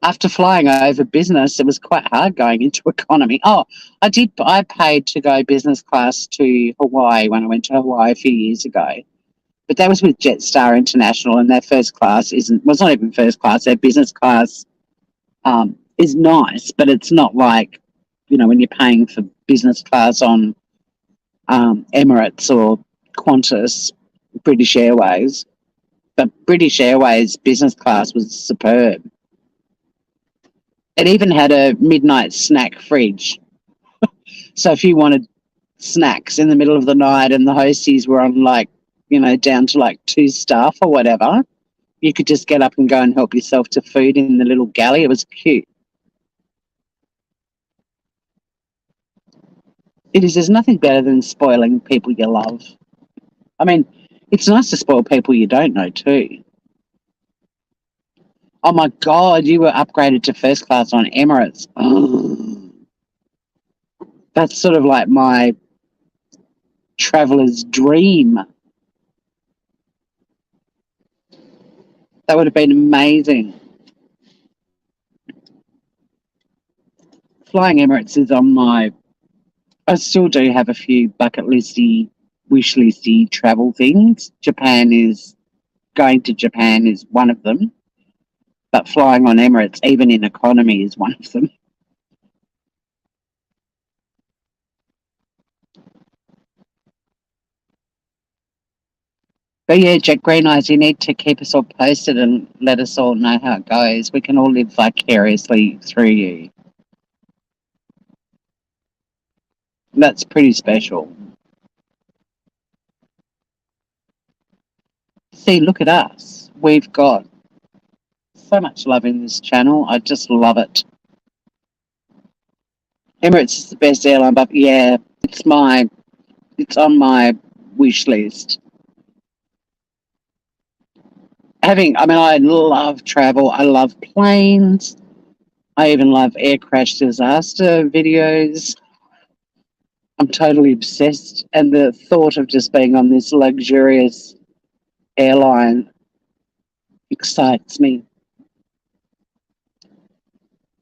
after flying over business, it was quite hard going into economy. Oh, I paid to go business class to Hawaii when I went to Hawaii a few years ago. But that was with Jetstar International, and their first class it's not even first class. Their business class is nice, but it's not like, when you're paying for business class on Emirates or Qantas, British Airways. But British Airways business class was superb. It even had a midnight snack fridge. So if you wanted snacks in the middle of the night and the hosties were on down to like 2 staff or whatever, you could just get up and go and help yourself to food in the little galley. It was cute. There's nothing better than spoiling people you love. I mean, it's nice to spoil people you don't know too. Oh my God, you were upgraded to first class on Emirates. That's sort of like my traveller's dream. That would have been amazing. Flying Emirates is on I still do have a few bucket listy, wish listy travel things. Going to Japan is one of them. But flying on Emirates, even in economy, is one of them. But yeah, Jack Green Eyes, you need to keep us all posted and let us all know how it goes. We can all live vicariously through you. That's pretty special. See, look at us. We've got so much love in this channel. I just love it. Emirates is the best airline, but yeah, it's on my wish list. I love travel. I love planes. I even love air crash disaster videos. I'm totally obsessed. And the thought of just being on this luxurious airline excites me.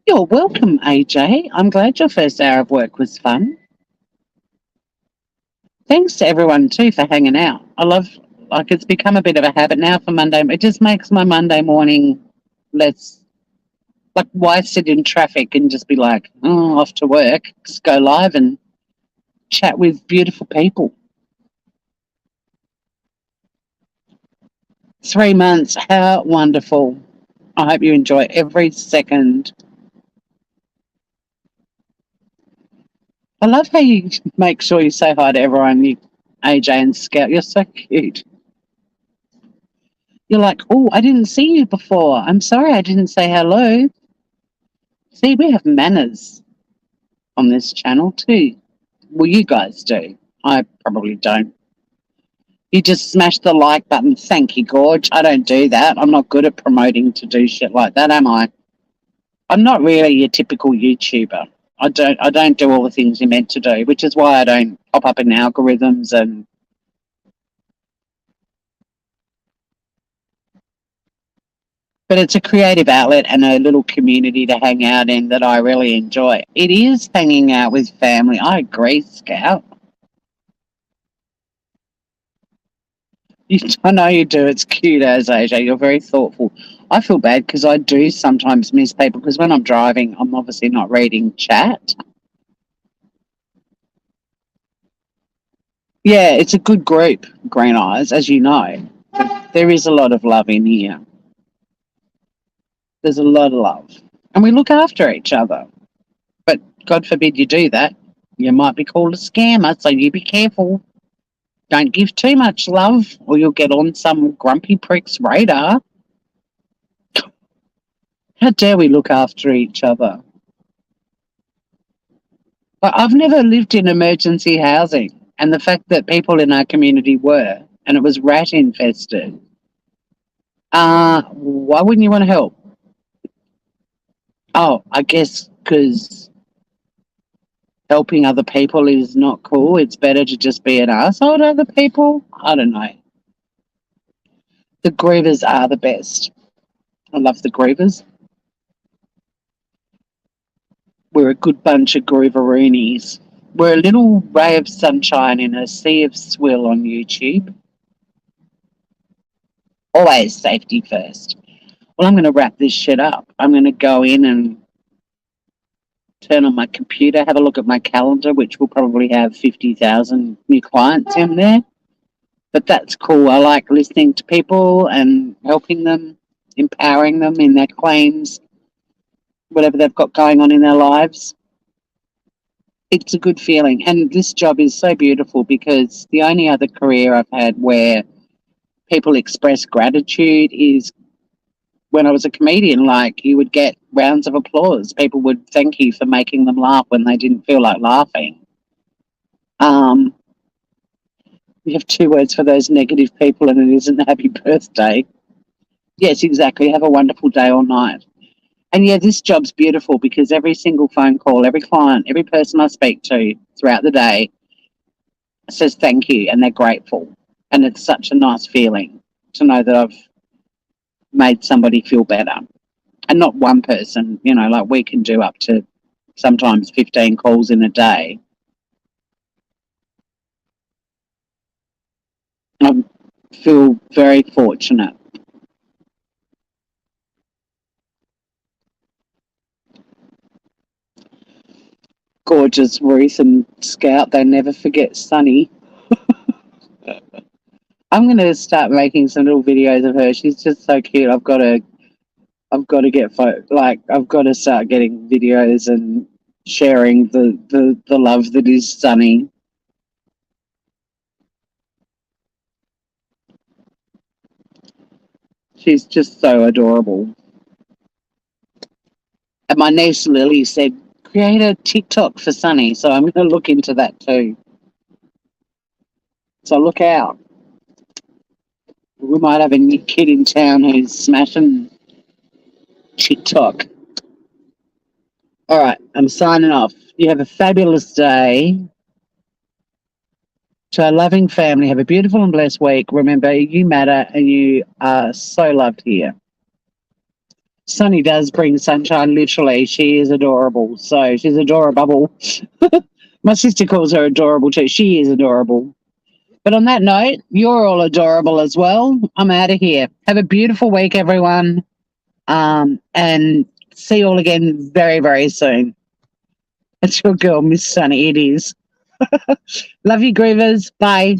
You're welcome, AJ. I'm glad your first hour of work was fun. Thanks to everyone too for hanging out. It's become a bit of a habit now for Monday. It just makes my Monday morning less, why sit in traffic and just be off to work? Just go live and chat with beautiful people. 3 months, how wonderful. I hope you enjoy every second. I love how you make sure you say hi to everyone, AJ and Scout. You're so cute. You're like, oh, I didn't see you before. I'm sorry I didn't say hello. See, we have manners on this channel too. Well, you guys do. I probably don't. You just smash the like button. Thank you, Gorge. I don't do that. I'm not good at promoting to do shit like that, am I? I'm not really your typical YouTuber. I don't do all the things you're meant to do, which is why I don't pop up in algorithms and but it's a creative outlet and a little community to hang out in that I really enjoy. It is hanging out with family. I agree, Scout. I know you do. It's cute as AJ. You're very thoughtful. I feel bad because I do sometimes miss people because when I'm driving, I'm obviously not reading chat. Yeah, it's a good group, Green Eyes, as you know. There is a lot of love in here. There's a lot of love. And we look after each other. But God forbid you do that. You might be called a scammer, so you be careful. Don't give too much love or you'll get on some grumpy prick's radar. How dare we look after each other? But I've never lived in emergency housing, and the fact that people in our community were, and it was rat infested. Why wouldn't you want to help? Oh, I guess because helping other people is not cool. It's better to just be an asshole to other people. I don't know. The Grievers are the best. I love the Grievers. We're a good bunch of Grooveroonies. We're a little ray of sunshine in a sea of swill on YouTube. Always safety first. Well, I'm going to wrap this shit up. I'm going to go in and turn on my computer, have a look at my calendar, which will probably have 50,000 new clients in there. But that's cool. I like listening to people and helping them, empowering them in their claims, whatever they've got going on in their lives. It's a good feeling. And this job is so beautiful because the only other career I've had where people express gratitude is when I was a comedian. Like, you would get rounds of applause. People would thank you for making them laugh when they didn't feel like laughing. We have 2 words for those negative people, and it isn't happy birthday. Yes, exactly. Have a wonderful day or night. And yeah, this job's beautiful because every single phone call, every client, every person I speak to throughout the day says thank you and they're grateful. And it's such a nice feeling to know that I've made somebody feel better. And not one person, like we can do up to sometimes 15 calls in a day. I feel very fortunate. Gorgeous Ruth and Scout, they never forget Sunny. I'm going to start making some little videos of her. She's just so cute. I've got to get I've got to start getting videos and sharing the love that is Sunny. She's just so adorable. And my niece Lily said, create a TikTok for Sunny. So I'm going to look into that too. So look out. We might have a new kid in town who's smashing TikTok. All right, I'm signing off. You have a fabulous day. To our loving family, have a beautiful and blessed week. Remember, you matter and you are so loved here. Sunny does bring sunshine, literally. She is adorable. So she's adorable. My sister calls her adorable too. She is adorable. But on that note, you're all adorable as well. I'm out of here. Have a beautiful week, everyone. And see you all again very, very soon. It's your girl, Miss Sunny. It is. Love you, Grievers. Bye.